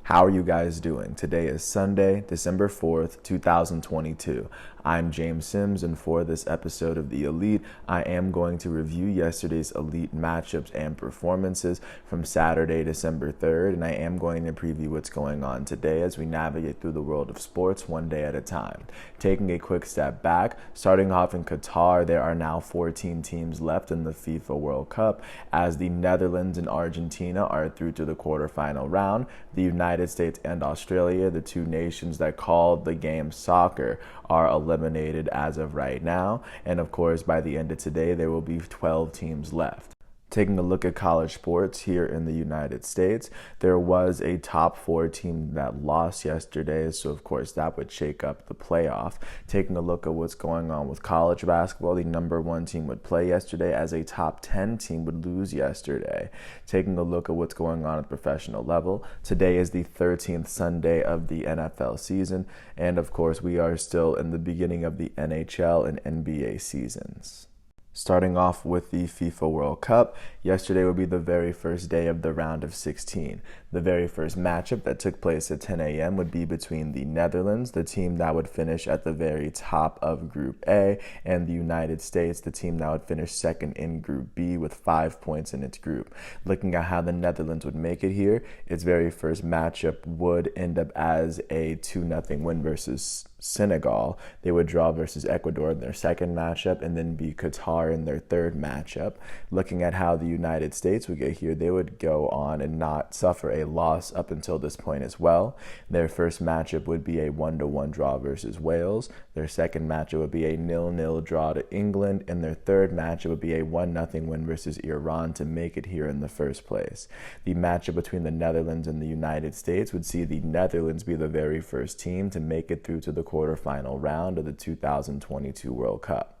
How are you guys doing? Today is Sunday, December 4th, 2022. I'm James Sims, and for this episode of The Elite, I am going to review yesterday's Elite matchups and performances from Saturday, December 3rd, and I am going to preview what's going on today as we navigate through the world of sports one day at a time. Taking a quick step back, starting off in Qatar, there are now 14 teams left in the FIFA World Cup as the Netherlands and Argentina are through to the quarterfinal round. The United States and Australia, the two nations that called the game soccer, are eliminated as of right now. And of course, by the end of today, there will be 12 teams left. Taking a look at college sports here in the United States, there was a top four team that lost yesterday, so of course that would shake up the playoff. Taking a look at what's going on with college basketball, the number one team would play yesterday as a top 10 team would lose yesterday. Taking a look at what's going on at the professional level, today is the 13th Sunday of the NFL season, and of course we are still in the beginning of the NHL and NBA seasons. Starting off with the FIFA World Cup, yesterday would be the very first day of the round of 16. The very first matchup that took place at 10 a.m. would be between the Netherlands, the team that would finish at the very top of Group A, and the United States, the team that would finish second in Group B with 5 points in its group. Looking at how the Netherlands would make it here, its very first matchup would end up as a 2-0 win versus Senegal. They would draw versus Ecuador in their second matchup and then beat Qatar in their third matchup. Looking at how the United States would get here, they would go on and not suffer a loss up until this point as well. Their first matchup would be a 1-1 draw versus Wales. Their second matchup would be a 0-0 draw to England, and their third matchup would be a 1-0 win versus Iran to make it here in the first place. The matchup between the Netherlands and the United States would see the Netherlands be the very first team to make it through to the quarterfinal round of the 2022 World Cup.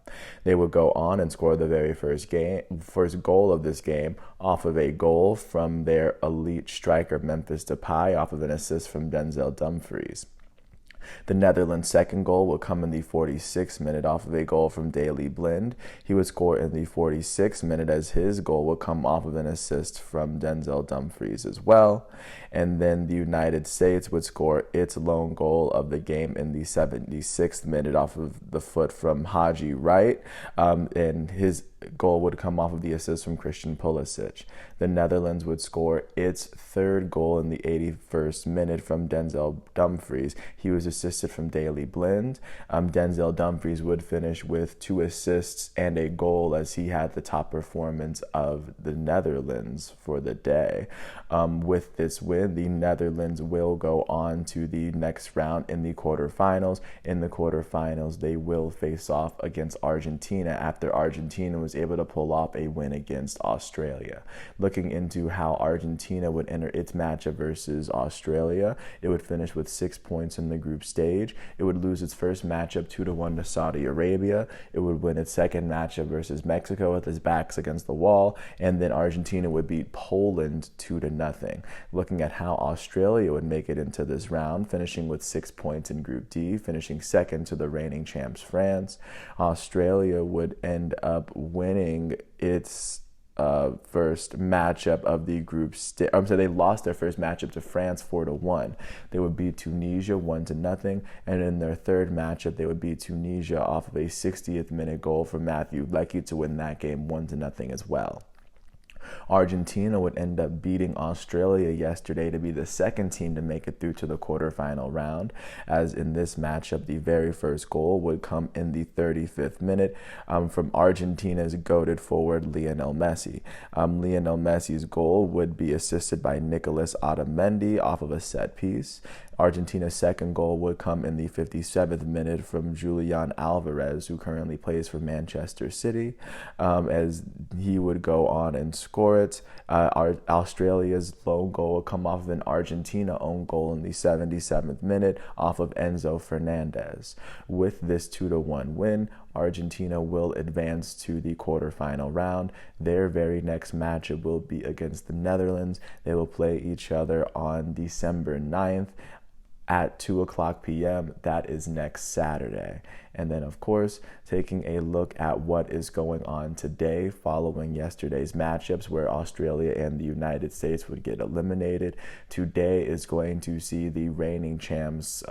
They would go on and score the very first goal of this game off of a goal from their elite striker Memphis Depay off of an assist from Denzel Dumfries. The Netherlands' second goal will come in the 46th minute off of a goal from Daley Blind. He would score in the 46th minute as his goal would come off of an assist from Denzel Dumfries as well. And then the United States would score its lone goal of the game in the 76th minute off of the foot from Haji Wright, and his goal would come off of the assist from Christian Pulisic. The Netherlands would score its third goal in the 81st minute from Denzel Dumfries. He was assisted from Daley Blind. Denzel Dumfries would finish with 2 assists and a goal as he had the top performance of the Netherlands for the day. With this win, the Netherlands will go on to the next round in the quarterfinals. In the quarterfinals, they will face off against Argentina after Argentina was able to pull off a win against Australia. Looking into how Argentina would enter its matchup versus Australia, it would finish with 6 points in the group stage. It would lose its first matchup 2-1 to Saudi Arabia. It would win its second matchup versus Mexico with its backs against the wall, and then Argentina would beat Poland 2-0. Looking at how Australia would make it into this round, finishing with 6 points in Group D, finishing second to the reigning champs France. Australia would end up winning its first matchup of the group they lost their first matchup to France 4-1. They would beat Tunisia 1-0, and in their third matchup they would beat Tunisia off of a 60th minute goal from Matthew Leckie to win that game 1-0 as well. Argentina would end up beating Australia yesterday to be the second team to make it through to the quarterfinal round, as in this matchup, the very first goal would come in the 35th minute from Argentina's goated forward Lionel Messi. Lionel Messi's goal would be assisted by Nicolas Otamendi off of a set piece. Argentina's second goal would come in the 57th minute from Julian Alvarez, who currently plays for Manchester City, as he would go on and score it. Australia's lone goal would come off of an Argentina own goal in the 77th minute off of Enzo Fernandez. With this 2-1 win, Argentina will advance to the quarterfinal round. Their very next matchup will be against the Netherlands. They will play each other on December 9th. at 2 o'clock p.m. That is next Saturday. And then, of course, taking a look at what is going on today following yesterday's matchups where Australia and the United States would get eliminated. Today is going to see the reigning champs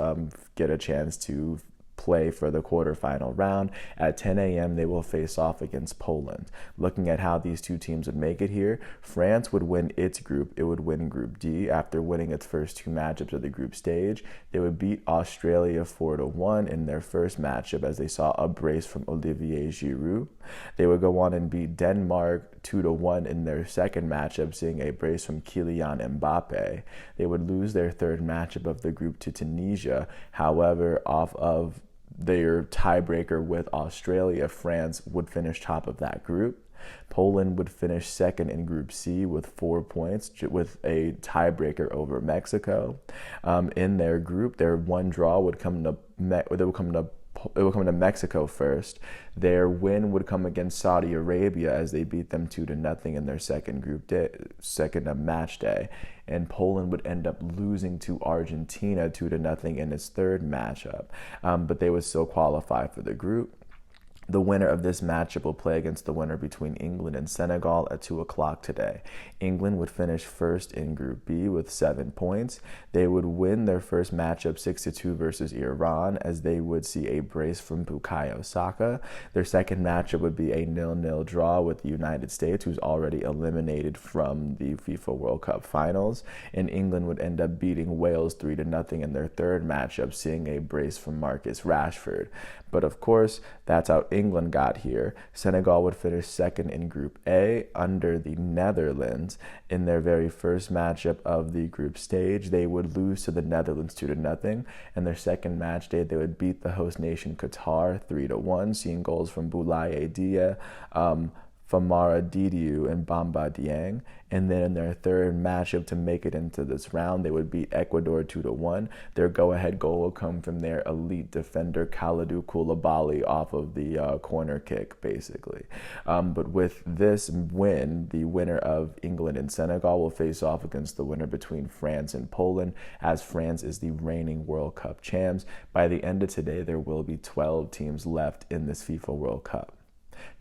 get a chance to play for the quarterfinal round. At 10 a.m., they will face off against Poland. Looking at how these two teams would make it here, France would win its group. It would win Group D after winning its first two matchups of the group stage. They would beat Australia 4-1 in their first matchup as they saw a brace from Olivier Giroud. They would go on and beat Denmark 2-1 in their second matchup, seeing a brace from Kylian Mbappe. They would lose their third matchup of the group to Tunisia. However, off of their tiebreaker with Australia, France would finish top of that group. Poland would finish second in Group C with 4 points, with a tiebreaker over Mexico. In their group, their one draw would come to Mexico first. Their win would come against Saudi Arabia as they beat them 2-0 in their second match day. And Poland would end up losing to Argentina 2-0 in its third matchup. But they would still qualify for the group. The winner of this matchup will play against the winner between England and Senegal at 2 o'clock today. England would finish first in Group B with 7 points. They would win their first matchup 6-2 versus Iran as they would see a brace from Bukayo Saka. Their second matchup would be a 0-0 draw with the United States, who's already eliminated from the FIFA World Cup finals. And England would end up beating Wales 3-0 in their third matchup, seeing a brace from Marcus Rashford. But of course, that's how England got here. Senegal would finish second in Group A under the Netherlands. In their very first matchup of the group stage, they would lose to the Netherlands 2-0. And their second match day, they would beat the host nation Qatar 3-1, seeing goals from Boulaye Dia, Famara Didiu, and Bamba Dieng. And then in their third matchup to make it into this round, they would beat Ecuador 2-1. Their go-ahead goal will come from their elite defender Kalidou Koulibaly off of the corner kick, basically. But with this win, the winner of England and Senegal will face off against the winner between France and Poland, as France is the reigning World Cup champs. By the end of today, there will be 12 teams left in this FIFA World Cup.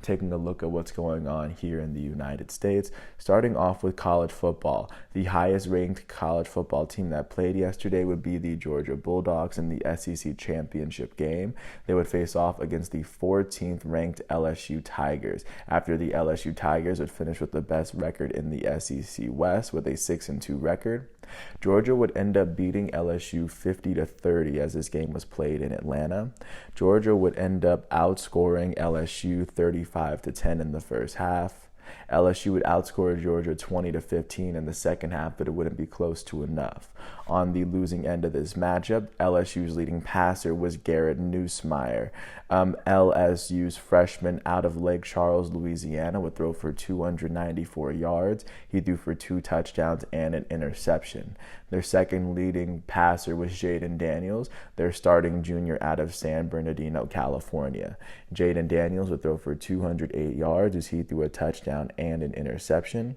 Taking a look at what's going on here in the United States, starting off with college football. The highest ranked college football team that played yesterday would be the Georgia Bulldogs in the SEC championship game. They would face off against the 14th ranked LSU Tigers, after the LSU Tigers would finish with the best record in the SEC West with a 6-2 record. Georgia would end up beating LSU 50-30 as this game was played in Atlanta. Georgia would end up outscoring LSU 35-10 in the first half. LSU would outscore Georgia 20-15 in the second half, but it wouldn't be close to enough. On the losing end of this matchup, LSU's leading passer was Garrett Nussmeier. LSU's freshman out of Lake Charles, Louisiana, would throw for 294 yards. He threw for 2 touchdowns and an interception. Their second leading passer was Jaden Daniels, their starting junior out of San Bernardino, California. Jaden Daniels would throw for 208 yards as he threw a touchdown and an interception.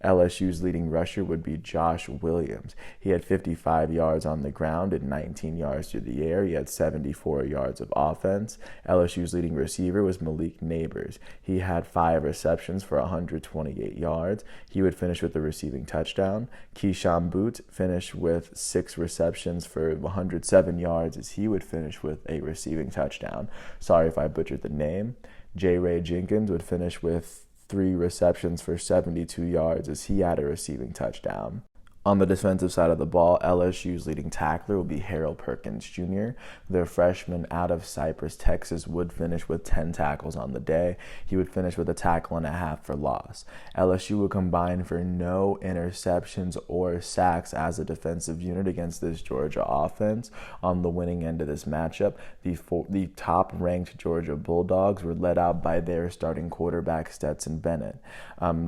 LSU's leading rusher would be Josh Williams. He had 55 yards on the ground and 19 yards through the air. He had 74 yards of offense. LSU's leading receiver was Malik Neighbors. He had 5 receptions for 128 yards. He would finish with a receiving touchdown. Keyshawn Boots finished with 6 receptions for 107 yards as he would finish with a receiving touchdown. Sorry if I butchered the name. J. Ray Jenkins would finish with 3 receptions for 72 yards as he had a receiving touchdown. On the defensive side of the ball, LSU's leading tackler will be Harold Perkins Jr. Their freshman out of Cypress, Texas, would finish with 10 tackles on the day. He would finish with a tackle and a half for loss. LSU would combine for no interceptions or sacks as a defensive unit against this Georgia offense. On the winning end of this matchup, the top-ranked Georgia Bulldogs were led out by their starting quarterback, Stetson Bennett.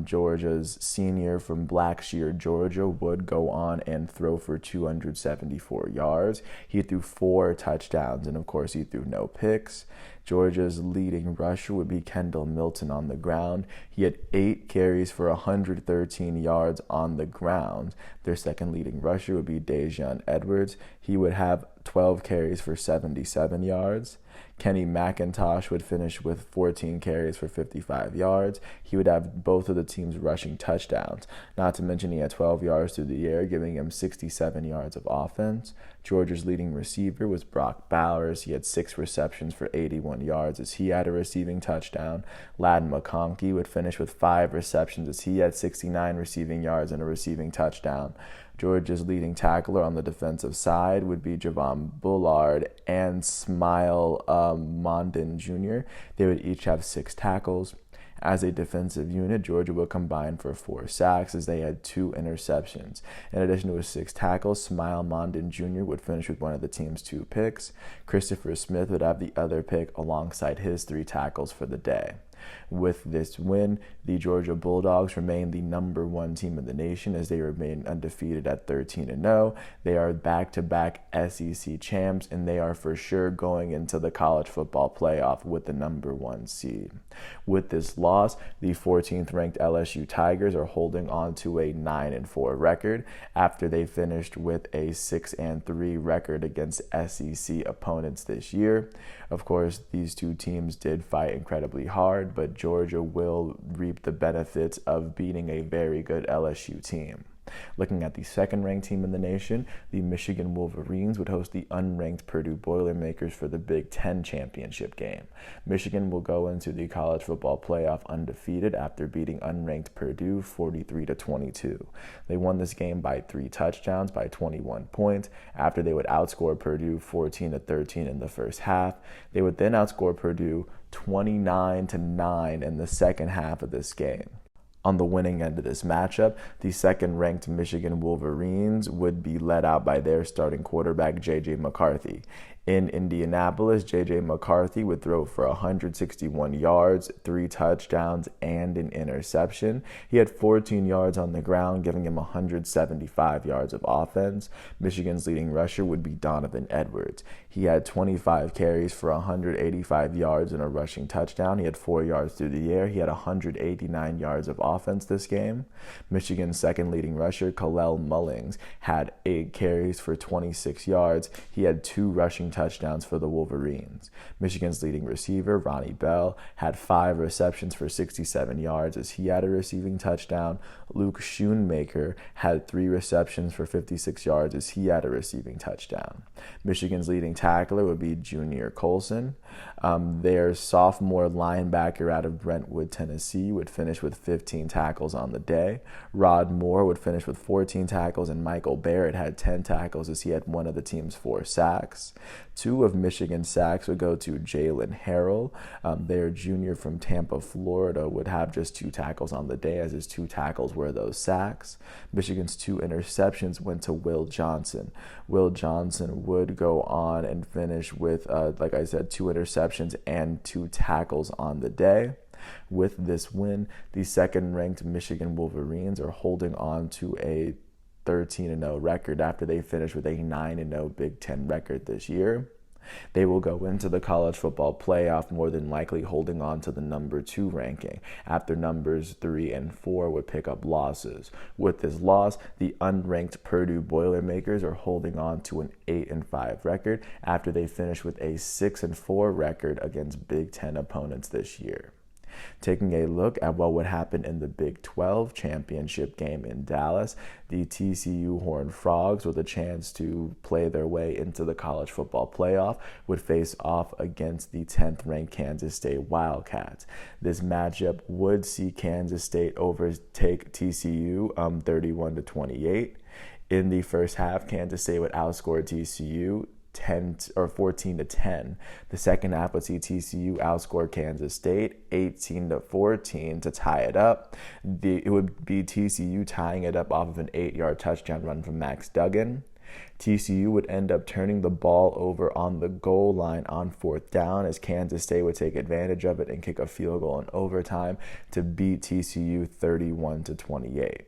Georgia's senior from Blackshear, Georgia, would go on and throw for 274 yards. He threw 4 touchdowns, and of course he threw no picks. Georgia's leading rusher would be Kendall Milton on the ground. He had 8 carries for 113 yards on the ground. Their second leading rusher would be Daijun Edwards. He would have 12 carries for 77 yards. Kenny McIntosh would finish with 14 carries for 55 yards. He would have both of the team's rushing touchdowns. Not to mention he had 12 yards through the air, giving him 67 yards of offense. Georgia's leading receiver was Brock Bowers. He had 6 receptions for 81 yards as he had a receiving touchdown. Ladd McConkey would finish with 5 receptions as he had 69 receiving yards and a receiving touchdown. Georgia's leading tackler on the defensive side would be Javon Bullard and Smile Mondin Jr. They would each have 6 tackles. As a defensive unit, Georgia would combine for 4 sacks as they had 2 interceptions. In addition to his 6 tackles, Smile Mondin Jr. would finish with one of the team's 2 picks. Christopher Smith would have the other pick alongside his 3 tackles for the day. With this win, the Georgia Bulldogs remain the number 1 team in the nation as they remain undefeated at 13-0. They are back-to-back SEC champs, and they are for sure going into the college football playoff with the number 1 seed. With this loss, the 14th-ranked LSU Tigers are holding on to a 9-4 record after they finished with a 6-3 record against SEC opponents this year. Of course, these 2 teams did fight incredibly hard, but Georgia will reap the benefits of beating a very good LSU team. Looking at the second-ranked team in the nation, the Michigan Wolverines would host the unranked Purdue Boilermakers for the Big Ten championship game. Michigan will go into the college football playoff undefeated after beating unranked Purdue 43-22. They won this game by 3 touchdowns by 21 points after they would outscore Purdue 14-13 in the first half. They would then outscore Purdue 29-9 in the second half of this game. On the winning end of this matchup, the second-ranked Michigan Wolverines would be led out by their starting quarterback, J.J. McCarthy. In Indianapolis, J.J. McCarthy would throw for 161 yards, 3 touchdowns, and an interception. He had 14 yards on the ground, giving him 175 yards of offense. Michigan's leading rusher would be Donovan Edwards. He had 25 carries for 185 yards and a rushing touchdown. He had 4 yards through the air. He had 189 yards of offense this game. Michigan's second leading rusher, Kalel Mullings, had 8 carries for 26 yards. He had 2 rushing touchdowns for the Wolverines. Michigan's leading receiver, Ronnie Bell, had 5 receptions for 67 yards as he had a receiving touchdown. Luke Schoonmaker had 3 receptions for 56 yards as he had a receiving touchdown. Michigan's leading tackler would be Junior Colson. Their sophomore linebacker out of Brentwood, Tennessee, would finish with 15 tackles on the day. Rod Moore would finish with 14 tackles, and Michael Barrett had 10 tackles as he had one of the team's 4 sacks. 2 of Michigan's sacks would go to Jalen Harrell. Their junior from Tampa, Florida, would have just 2 tackles on the day as his 2 tackles were those sacks. Michigan's 2 interceptions went to Will Johnson. Will Johnson would go on and finish with, like I said, 2 interceptions and 2 tackles on the day. With this win, the second-ranked Michigan Wolverines are holding on to a 13-0 record after they finished with a 9-0 Big Ten record this year. They will go into the college football playoff more than likely holding on to the number 2 ranking after numbers 3 and 4 would pick up losses. With this loss, the unranked Purdue Boilermakers are holding on to an 8-5 record after they finished with a 6-4 record against Big Ten opponents this year. Taking a look at what would happen in the Big 12 championship game in Dallas, the TCU Horned Frogs, with a chance to play their way into the college football playoff, would face off against the 10th-ranked Kansas State Wildcats. This matchup would see Kansas State overtake TCU 31-28. In the first half, Kansas State would outscore TCU 14-10. The second half would see TCU outscore Kansas State 18-14 to tie it up. It would be TCU tying it up off of an 8-yard touchdown run from Max Duggan. TCU would end up turning the ball over on the goal line on 4th down as Kansas State would take advantage of it and kick a field goal in overtime to beat TCU 31-28.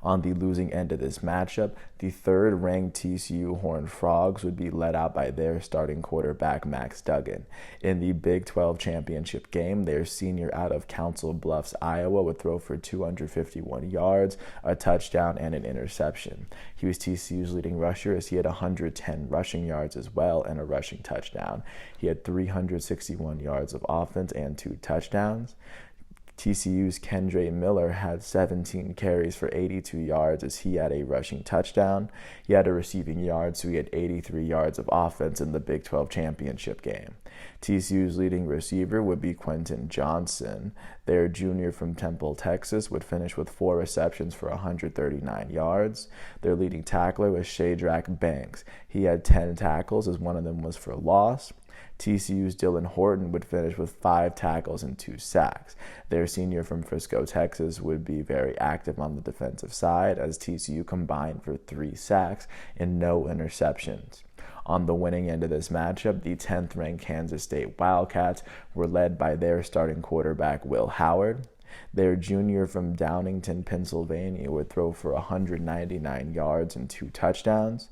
On the losing end of this matchup, the third-ranked TCU Horned Frogs would be led out by their starting quarterback, Max Duggan. In the Big 12 championship game, their senior out of Council Bluffs, Iowa, would throw for 251 yards, a touchdown, and an interception. He was TCU's leading rusher as he had 110 rushing yards as well and a rushing touchdown. He had 361 yards of offense and 2 touchdowns. TCU's Kendre Miller had 17 carries for 82 yards as he had a rushing touchdown. He had a receiving yard, so he had 83 yards of offense in the Big 12 championship game. TCU's leading receiver would be Quentin Johnson. Their junior from Temple, Texas, would finish with 4 receptions for 139 yards. Their leading tackler was Shadrack Banks. He had 10 tackles, as one of them was for loss. TCU's Dylan Horton would finish with 5 tackles and 2 sacks. Their senior from Frisco, Texas, would be very active on the defensive side as TCU combined for 3 sacks and no interceptions. On the winning end of this matchup, the 10th-ranked Kansas State Wildcats were led by their starting quarterback, Will Howard. Their junior from Downingtown, Pennsylvania, would throw for 199 yards and 2 touchdowns.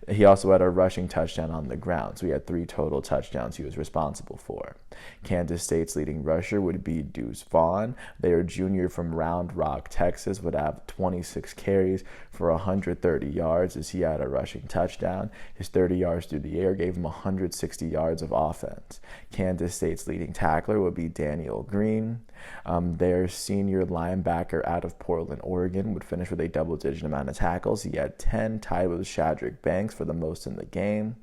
He also had a rushing touchdown on the ground, so he had 3 total touchdowns he was responsible for. Kansas State's leading rusher would be Deuce Vaughn. Their junior from Round Rock, Texas, would have 26 carries for 130 yards as he had a rushing touchdown. His 30 yards through the air gave him 160 yards of offense. Kansas State's leading tackler would be Daniel Green. Their senior linebacker out of Portland, Oregon, would finish with a double-digit amount of tackles. He had 10, tied with Shadrack Banks for the most in the game.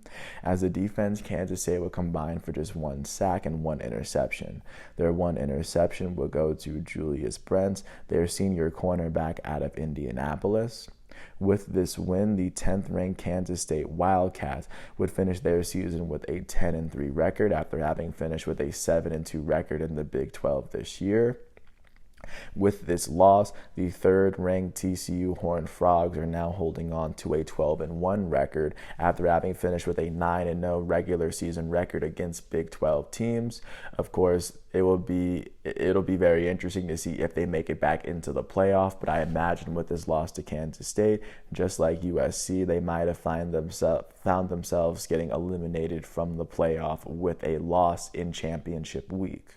As a defense, Kansas State would combine for just 1 sack and 1 interception. Their 1 interception would go to Julius Brents, their senior cornerback out of Indianapolis. With this win, the 10th-ranked Kansas State Wildcats would finish their season with a 10-3 record after having finished with a 7-2 record in the Big 12 this year. With this loss, the third-ranked TCU Horned Frogs are now holding on to a 12-1 record after having finished with a 9-0 regular season record against Big 12 teams. Of course, it'll be very interesting to see if they make it back into the playoff, but I imagine with this loss to Kansas State, just like USC, they might have found themselves getting eliminated from the playoff with a loss in championship week.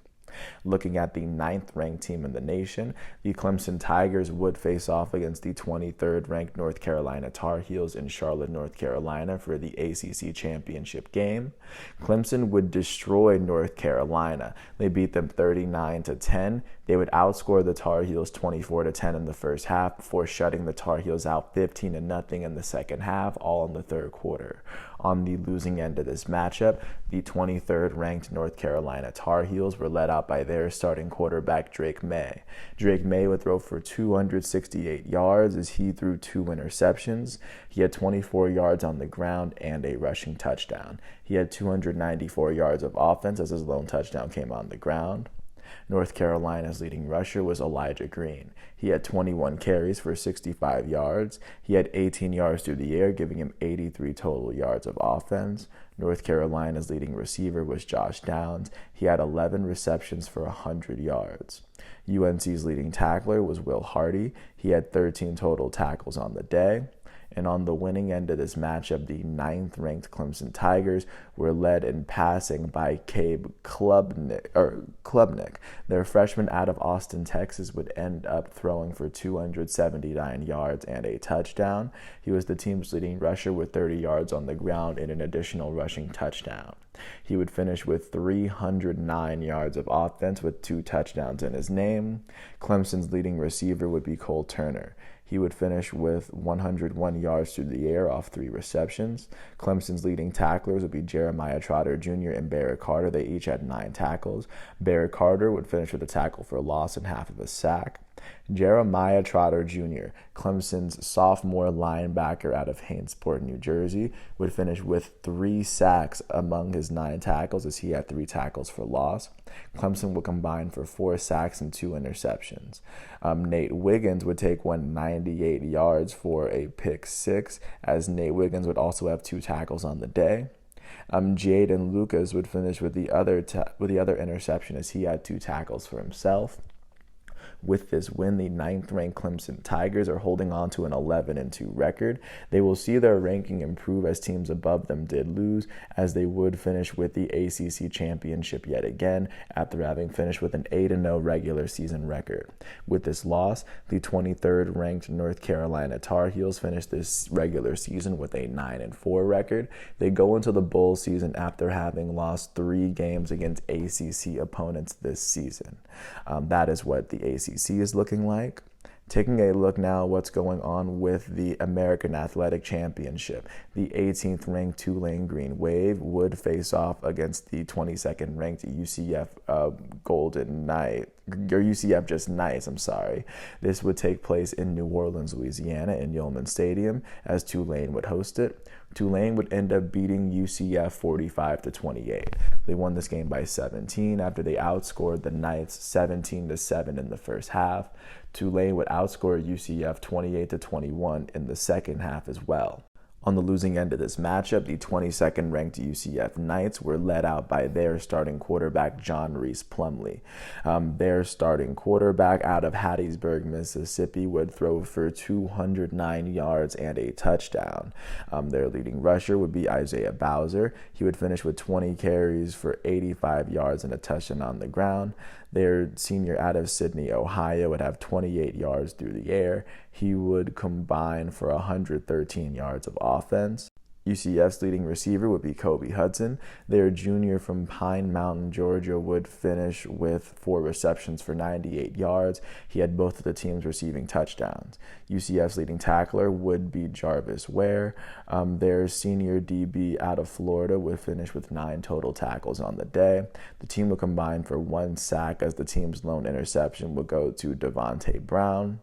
Looking at the 9th-ranked team in the nation, the Clemson Tigers would face off against the 23rd-ranked North Carolina Tar Heels in Charlotte, North Carolina for the ACC championship game. Clemson would destroy North Carolina. They beat them 39-10. They would outscore the Tar Heels 24-10 in the first half before shutting the Tar Heels out 15-0 in the second half, all in the third quarter. On the losing end of this matchup, the 23rd-ranked North Carolina Tar Heels were led out by their starting quarterback, Drake May. Drake May would throw for 268 yards as he threw 2 interceptions. He had 24 yards on the ground and a rushing touchdown. He had 294 yards of offense as his lone touchdown came on the ground. North Carolina's leading rusher was Elijah Green. He had 21 carries for 65 yards. He had 18 yards through the air, giving him 83 total yards of offense. North Carolina's leading receiver was Josh Downs. He had 11 receptions for 100 yards. UNC's leading tackler was Will Hardy. He had 13 total tackles on the day. And on the winning end of this matchup, the 9th-ranked Clemson Tigers were led in passing by Cade Klubnik. Their freshman out of Austin, Texas, would end up throwing for 279 yards and a touchdown. He was the team's leading rusher with 30 yards on the ground and an additional rushing touchdown. He would finish with 309 yards of offense with 2 touchdowns in his name. Clemson's leading receiver would be Cole Turner. He would finish with 101 yards through the air off 3 receptions. Clemson's leading tacklers would be Jeremiah Trotter Jr. and Barrett Carter. They each had 9 tackles. Barrett Carter would finish with a tackle for loss and half of a sack. Jeremiah Trotter Jr., Clemson's sophomore linebacker out of Hainesport, New Jersey, would finish with 3 sacks among his 9 tackles as he had 3 tackles for loss. Clemson would combine for 4 sacks and 2 interceptions. Nate Wiggins would take 198 yards for a pick 6, as Nate Wiggins would also have 2 tackles on the day. Jaden Lucas would finish with the other interception as he had 2 tackles for himself. With this win, the 9th-ranked Clemson Tigers are holding on to an 11-2 record. They will see their ranking improve as teams above them did lose, as they would finish with the ACC championship yet again after having finished with an 8-0 regular season record. With this loss, the 23rd-ranked North Carolina Tar Heels finished this regular season with a 9-4 record. They go into the bowl season after having lost 3 games against ACC opponents this season. That is what the ACC is looking like. Taking a look now at what's going on with the American Athletic Championship. The 18th-ranked Tulane Green Wave would face off against the 22nd-ranked UCF Golden Knight, or UCF just Knights, I'm sorry. This would take place in New Orleans, Louisiana, in Yulman Stadium, as Tulane would host it. Tulane would end up beating UCF 45-28. They won this game by 17 after they outscored the Knights 17-7 in the first half. Tulane would outscore UCF 28-21 in the second half as well. On the losing end of this matchup, the 22nd-ranked UCF Knights were led out by their starting quarterback, John Reese Plumlee. Their starting quarterback out of Hattiesburg, Mississippi, would throw for 209 yards and a touchdown. Their leading rusher would be Isaiah Bowser. He would finish with 20 carries for 85 yards and a touchdown on the ground. Their senior out of Sydney, Ohio, would have 28 yards through the air. He would combine for 113 yards of offense. UCF's leading receiver would be Kobe Hudson. Their junior from Pine Mountain, Georgia, would finish with 4 receptions for 98 yards. He had both of the teams receiving touchdowns. UCF's leading tackler would be Jarvis Ware. Their senior DB out of Florida would finish with 9 total tackles on the day. The team would combine for 1 sack, as the team's lone interception would go to Devontae Brown.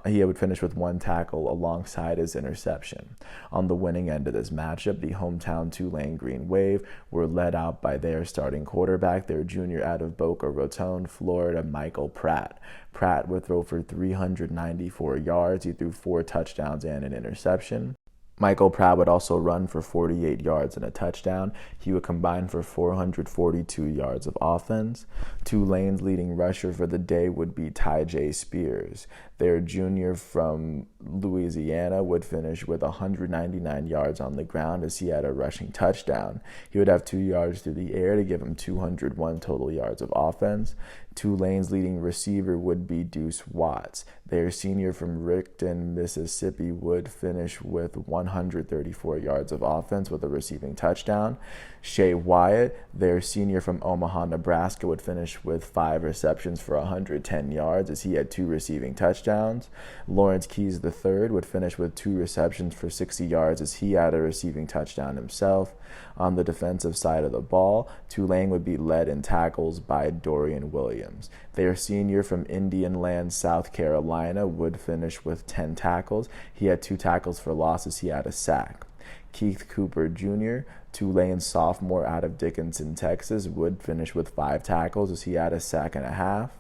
He would finish with 1 tackle alongside his interception. On the winning end of this matchup, the hometown Tulane Green Wave were led out by their starting quarterback, their junior out of Boca Raton, Florida, Michael Pratt. Pratt would throw for 394 yards. He threw 4 touchdowns and an interception. Michael Pratt would also run for 48 yards and a touchdown. He would combine for 442 yards of offense. Tulane's leading rusher for the day would be Tyjae Spears. Their junior from Louisiana would finish with 199 yards on the ground, as he had a rushing touchdown. He would have 2 yards through the air to give him 201 total yards of offense. Tulane's leading receiver would be Deuce Watts. Their senior from Rickton, Mississippi, would finish with 134 yards of offense with a receiving touchdown. Shea Wyatt, their senior from Omaha, Nebraska, would finish with 5 receptions for 110 yards, as he had 2 receiving touchdowns. Lawrence Keys III would finish with 2 receptions for 60 yards, as he had a receiving touchdown himself. On the defensive side of the ball, Tulane would be led in tackles by Dorian Williams. Their senior from Indian Land, South Carolina, would finish with 10 tackles. He had 2 tackles for losses. He had a sack. Keith Cooper Jr., Tulane's sophomore out of Dickinson, Texas, would finish with 5 tackles, as he had a sack and a half.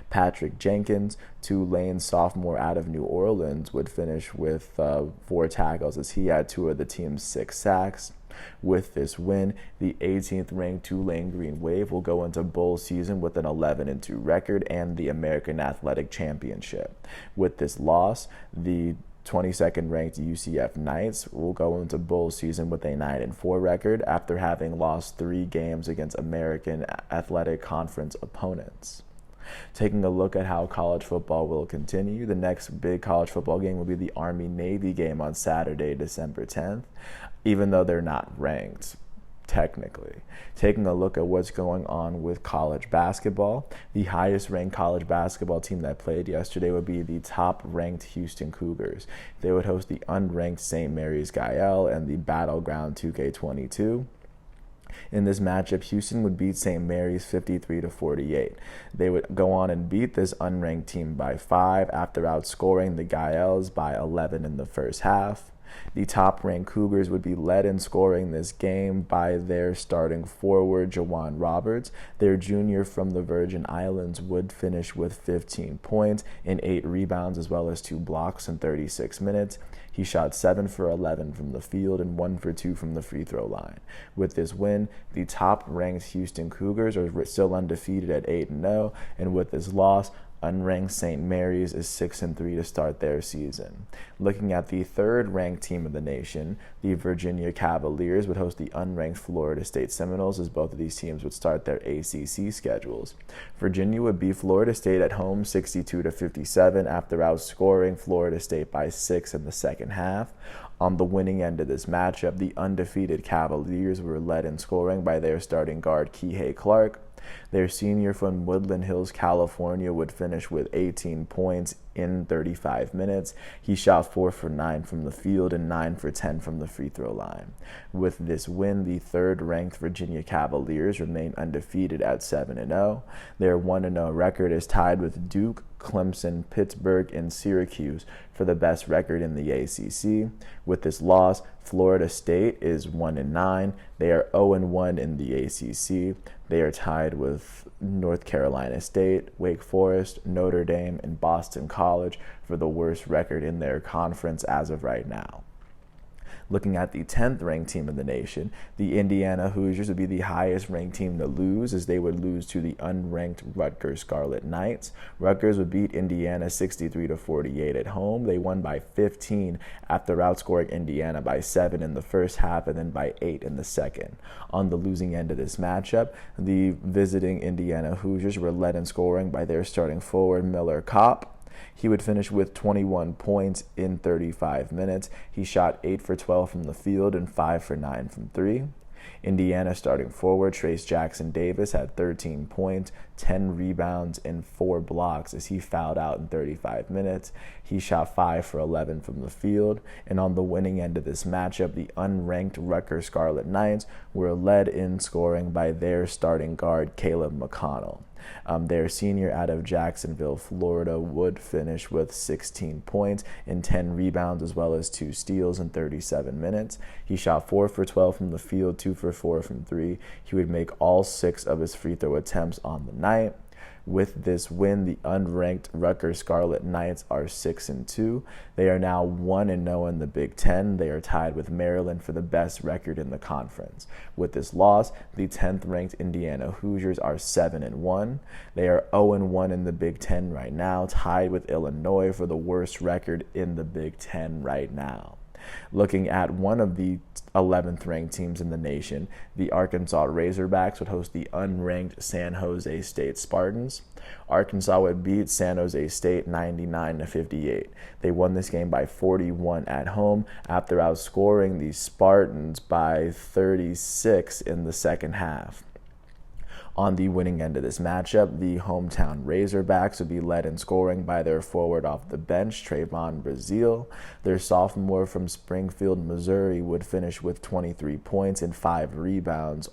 Patrick Jenkins, Tulane's sophomore out of New Orleans, would finish with 4 tackles, as he had 2 of the team's 6 sacks. With this win, the 18th-ranked Tulane Green Wave will go into bowl season with an 11-2 record and the American Athletic Championship. With this loss, the 22nd-ranked UCF Knights will go into bowl season with a 9-4 record after having lost 3 games against American Athletic Conference opponents. Taking a look at how college football will continue, the next big college football game will be the Army-Navy game on Saturday, December 10th, even though they're not ranked technically. Taking a look at what's going on with college basketball, the highest ranked college basketball team that played yesterday would be the top ranked Houston Cougars. They would host the unranked St. Mary's Gael and the Battleground 2K22. In this matchup, Houston would beat St. Mary's 53-48. They would go on and beat this unranked team by 5 after outscoring the Gaels by 11 in the first half. The top-ranked Cougars would be led in scoring this game by their starting forward, Jawan Roberts. Their junior from the Virgin Islands would finish with 15 points and 8 rebounds, as well as 2 blocks in 36 minutes. He shot 7 for 11 from the field and 1 for 2 from the free throw line. With this win, the top-ranked Houston Cougars are still undefeated at 8-0, and with this loss, Unranked St. Mary's is 6-3 to start their season. Looking at the third-ranked team of the nation, the Virginia Cavaliers would host the unranked Florida State Seminoles, as both of these teams would start their ACC schedules. Virginia would beat Florida State at home 62-57 after outscoring Florida State by 6 in the second half. On the winning end of this matchup, the undefeated Cavaliers were led in scoring by their starting guard Kihei Clark. Their senior from Woodland Hills, California, would finish with 18 points in 35 minutes. He shot 4 for 9 from the field and 9 for 10 from the free throw line. With this win, the third-ranked Virginia Cavaliers remain undefeated at 7-0. Their 1-0 record is tied with Duke, Clemson, Pittsburgh, and Syracuse for the best record in the ACC. With this loss, Florida State is 1-9. They are 0-1 in the ACC. They are tied with North Carolina State, Wake Forest, Notre Dame, and Boston College for the worst record in their conference as of right now. Looking at the 10th-ranked team in the nation, the Indiana Hoosiers would be the highest-ranked team to lose, as they would lose to the unranked Rutgers Scarlet Knights. Rutgers would beat Indiana 63-48 at home. They won by 15 after outscoring Indiana by 7 in the first half and then by 8 in the second. On the losing end of this matchup, the visiting Indiana Hoosiers were led in scoring by their starting forward Miller Kopp. He would finish with 21 points in 35 minutes. He shot 8 for 12 from the field and 5 for 9 from 3. Indiana starting forward Trayce Jackson-Davis had 13 points, 10 rebounds, and 4 blocks as he fouled out in 35 minutes. He shot 5 for 11 from the field. And on the winning end of this matchup, the unranked Rutgers Scarlet Knights were led in scoring by their starting guard Caleb McConnell. Their senior out of Jacksonville, Florida, would finish with 16 points and 10 rebounds as well as 2 steals in 37 minutes. He shot 4 for 12 from the field, 2 for 4 from 3. He would make all 6 of his free throw attempts on the night. With this win, the unranked Rutgers Scarlet Knights are 6-2. They are now 1-0 in the Big Ten. They are tied with Maryland for the best record in the conference. With this loss, the 10th-ranked Indiana Hoosiers are 7-1. They are 0-1 in the Big Ten right now, tied with Illinois for the worst record in the Big Ten right now. Looking at one of the 11th-ranked teams in the nation, the Arkansas Razorbacks would host the unranked San Jose State Spartans. Arkansas would beat San Jose State 99-58. They won this game by 41 at home after outscoring the Spartans by 36 in the second half. On the winning end of this matchup, the hometown Razorbacks would be led in scoring by their forward off the bench, Trayvon Brazile. Their sophomore from Springfield, Missouri, would finish with 23 points and 5 rebounds,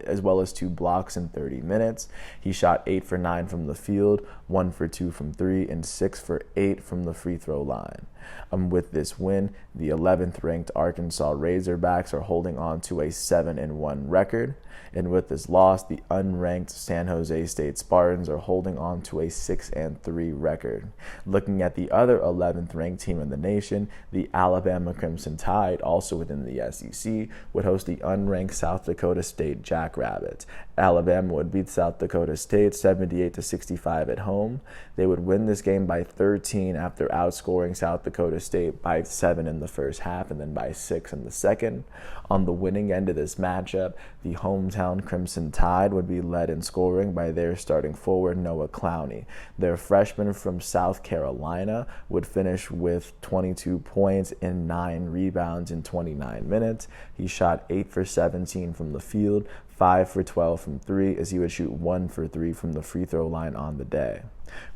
as well as 2 blocks in 30 minutes. He shot 8 for 9 from the field, 1 for 2 from 3, and 6 for 8 from the free throw line. With this win, the 11th-ranked Arkansas Razorbacks are holding on to a 7-1 record. And with this loss, the unranked San Jose State Spartans are holding on to a 6-3 record. Looking at the other 11th-ranked team in the nation, the Alabama Crimson Tide, also within the SEC, would host the unranked South Dakota State Jackrabbits. Alabama would beat South Dakota State 78-65 at home. They would win this game by 13 after outscoring South Dakota State by 7 in the first half and then by 6 in the second. On the winning end of this matchup, the hometown Crimson Tide would be led in scoring by their starting forward, Noah Clowney. Their freshman from South Carolina would finish with 22 points and 9 rebounds in 29 minutes. He shot 8 for 17 from the field, 5 for 12 from 3, as he would shoot 1 for 3 from the free throw line on the day.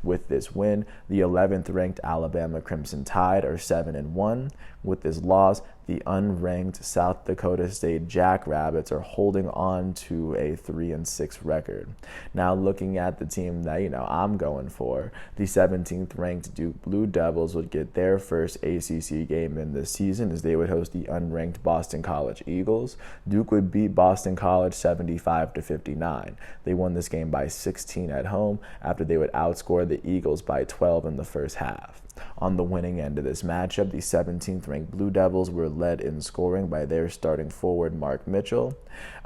With this win, the 11th-ranked Alabama Crimson Tide are 7-1. With this loss, the unranked South Dakota State Jackrabbits are holding on to a 3-6 record. Now looking at the team that, I'm going for, the 17th-ranked Duke Blue Devils would get their first ACC game in this season as they would host the unranked Boston College Eagles. Duke would beat Boston College 75-59. They won this game by 16 at home after they would outscore the Eagles by 12 in the first half. On the winning end of this matchup, the 17th ranked Blue Devils were led in scoring by their starting forward, Mark Mitchell.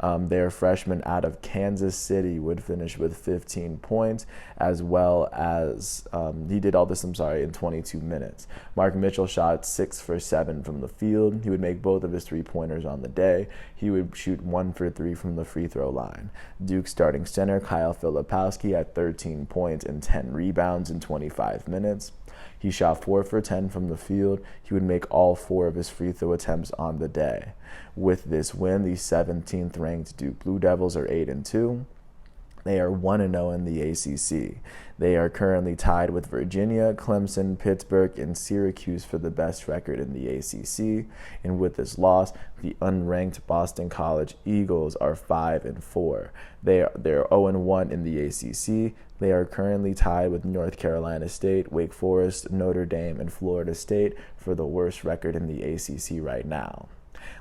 Their freshman out of Kansas City would finish with 15 points, as well as he did all this, in 22 minutes. Mark Mitchell shot 6 for 7 from the field. He would make both of his three-pointers on the day. He would shoot 1 for 3 from the free throw line. Duke starting center Kyle Filipowski had 13 points and 10 rebounds in 25 minutes. He shot 4 for 10 from the field. He would make all 4 of his free throw attempts on the day. With this win, the 17th ranked Duke Blue Devils are 8-2. They are 1-0 in the ACC. They are currently tied with Virginia, Clemson, Pittsburgh, and Syracuse for the best record in the ACC. And with this loss, the unranked Boston College Eagles are 5-4. They're 0-1 in the ACC. They are currently tied with North Carolina State, Wake Forest, Notre Dame, and Florida State for the worst record in the ACC right now.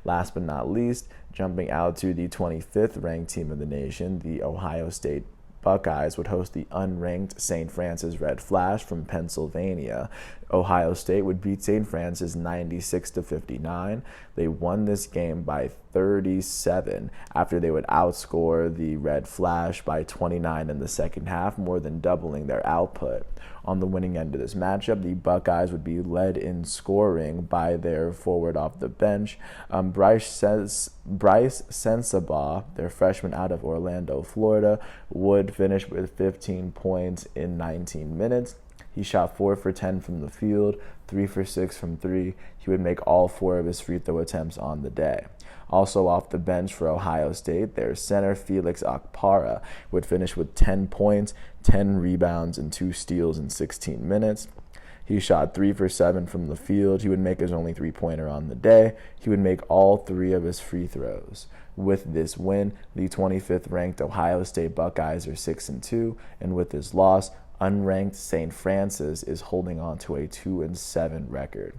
Last but not least, jumping out to the 25th ranked team of the nation, the Ohio State Buckeyes would host the unranked St. Francis Red Flash from Pennsylvania. Ohio State would beat St. Francis 96-59. They won this game by 37 after they would outscore the Red Flash by 29 in the second half, more than doubling their output. On the winning end of this matchup, the Buckeyes would be led in scoring by their forward off the bench, Bryce Sensabaugh, their freshman out of Orlando, Florida, would finish with 15 points in 19 minutes. He shot 4 for 10 from the field, 3 for 6 from 3. He would make all 4 of his free throw attempts on the day. Also off the bench for Ohio State, their center Felix Okpara would finish with 10 points, 10 rebounds, and 2 steals in 16 minutes. He shot 3 for 7 from the field. He would make his only three-pointer on the day. He would make all 3 of his free throws. With this win, the 25th ranked Ohio State Buckeyes are 6-2, and with this loss, unranked St. Francis is holding on to a 2-7 record.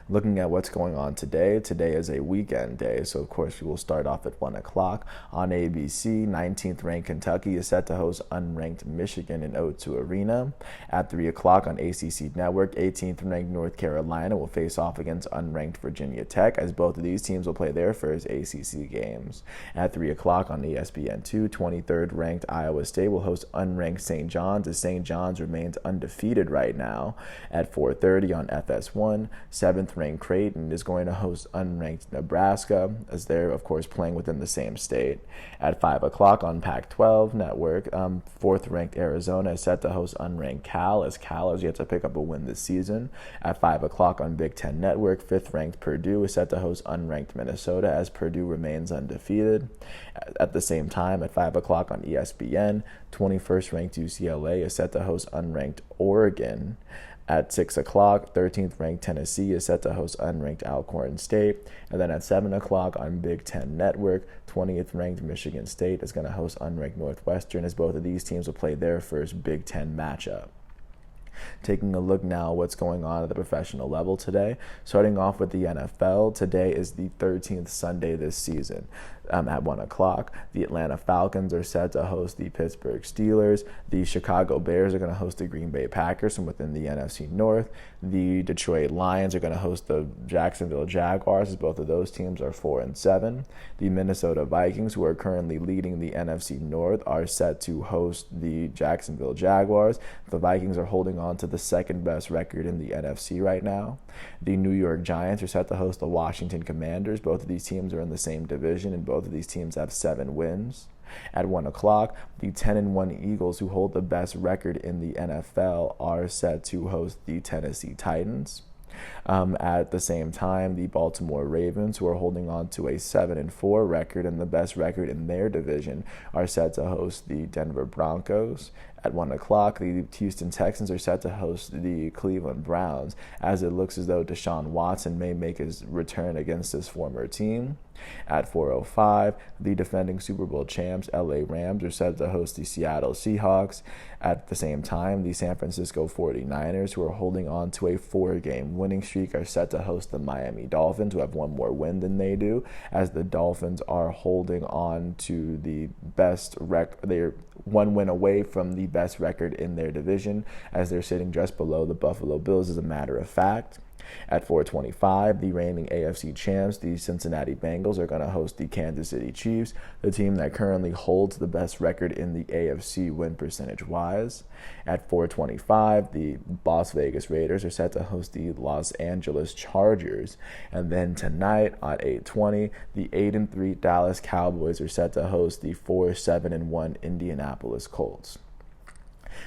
Looking at what's going on today is a weekend day, so of course we will start off at 1 o'clock on ABC. 19th ranked Kentucky is set to host unranked Michigan in O2 Arena. At 3 o'clock on ACC Network, 18th ranked North Carolina will face off against unranked Virginia Tech, as both of these teams will play their first ACC games. At 3 o'clock on ESPN2, 23rd ranked Iowa State will host unranked St. John's, as St. John's remains undefeated right now. At 4:30 on FS1, 7th ranked Creighton is going to host unranked Nebraska, as they're, of course, playing within the same state. At 5 o'clock on Pac-12 Network, 4th ranked Arizona is set to host unranked Cal, as Cal has yet to pick up a win this season. At 5 o'clock on Big Ten Network, 5th ranked Purdue is set to host unranked Minnesota, as Purdue remains undefeated. At the same time, at 5 o'clock on ESPN, 21st ranked UCLA is set to host unranked Oregon. At 6 o'clock, 13th ranked Tennessee is set to host unranked Alcorn State. And then at 7 o'clock on Big Ten Network, 20th ranked Michigan State is going to host unranked Northwestern, as both of these teams will play their first Big Ten matchup. Taking a look now what's going on at the professional level today. Starting off with the NFL, today is the 13th Sunday this season. At 1 o'clock, the Atlanta Falcons are set to host the Pittsburgh Steelers. The Chicago Bears are going to host the Green Bay Packers from within the NFC North. The Detroit Lions are going to host the Jacksonville Jaguars, as both of those teams are 4-7. The Minnesota Vikings, who are currently leading the NFC North, are set to host the Jacksonville Jaguars. The Vikings are holding on to the second best record in the NFC right now. The New York Giants are set to host the Washington Commanders. Both of these teams are in the same division, and both of these teams have 7 wins. At 1 o'clock, the 10-1 Eagles, who hold the best record in the NFL, are set to host the Tennessee Titans. At the same time, the Baltimore Ravens, who are holding on to a 7-4 record and the best record in their division, are set to host the Denver Broncos. At 1 o'clock, the Houston Texans are set to host the Cleveland Browns, as it looks as though Deshaun Watson may make his return against his former team. At 4:05, the defending Super Bowl champs LA Rams are set to host the Seattle Seahawks. At the same time, the San Francisco 49ers, who are holding on to a 4-game winning streak, are set to host the Miami Dolphins, who have one more win than they do, as the Dolphins are holding on to the best record. They're one win away from the best record in their division, as they're sitting just below the Buffalo Bills, as a matter of fact. At 4:25, the reigning AFC champs, the Cincinnati Bengals, are going to host the Kansas City Chiefs, the team that currently holds the best record in the AFC win percentage-wise. At 4:25, the Las Vegas Raiders are set to host the Los Angeles Chargers. And then tonight at 8:20, the 8-3 Dallas Cowboys are set to host the 4-7-1 Indianapolis Colts.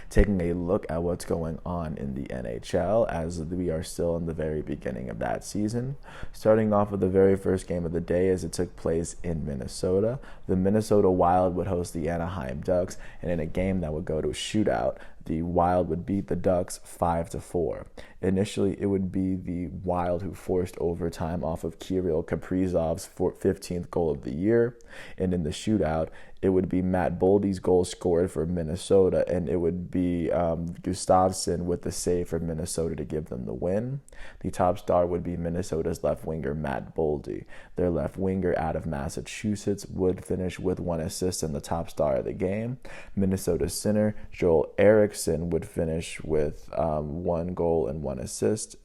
Taking a look at what's going on in the NHL, as we are still in the very beginning of that season. Starting off with the very first game of the day, as it took place in Minnesota. The Minnesota Wild would host the Anaheim Ducks, and in a game that would go to a shootout, the Wild would beat the Ducks 5-4. Initially, it would be the Wild who forced overtime off of Kirill Kaprizov's 15th goal of the year. And in the shootout, it would be Matt Boldy's goal scored for Minnesota, and it would be Gustafsson with the save for Minnesota to give them the win. The top star would be Minnesota's left winger, Matt Boldy. Their left winger out of Massachusetts would finish with 1 assist and the top star of the game. Minnesota's center, Joel Eriksson, would finish with 1 goal and 1 assist.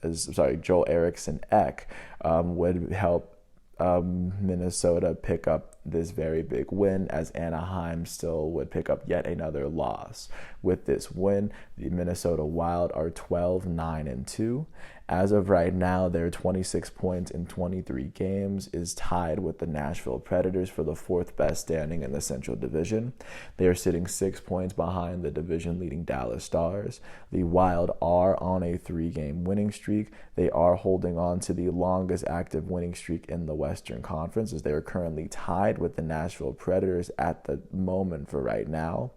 Joel Eriksson Ek would help Minnesota pick up this very big win, as Anaheim still would pick up yet another loss. With this win, the Minnesota Wild are 12-9-2. As of right now, their 26 points in 23 games is tied with the Nashville Predators for the 4th best standing in the Central Division. They are sitting 6 points behind the division-leading Dallas Stars. The Wild are on a 3-game winning streak. They are holding on to the longest active winning streak in the Western Conference, as they are currently tied with the Nashville Predators at the moment for right now.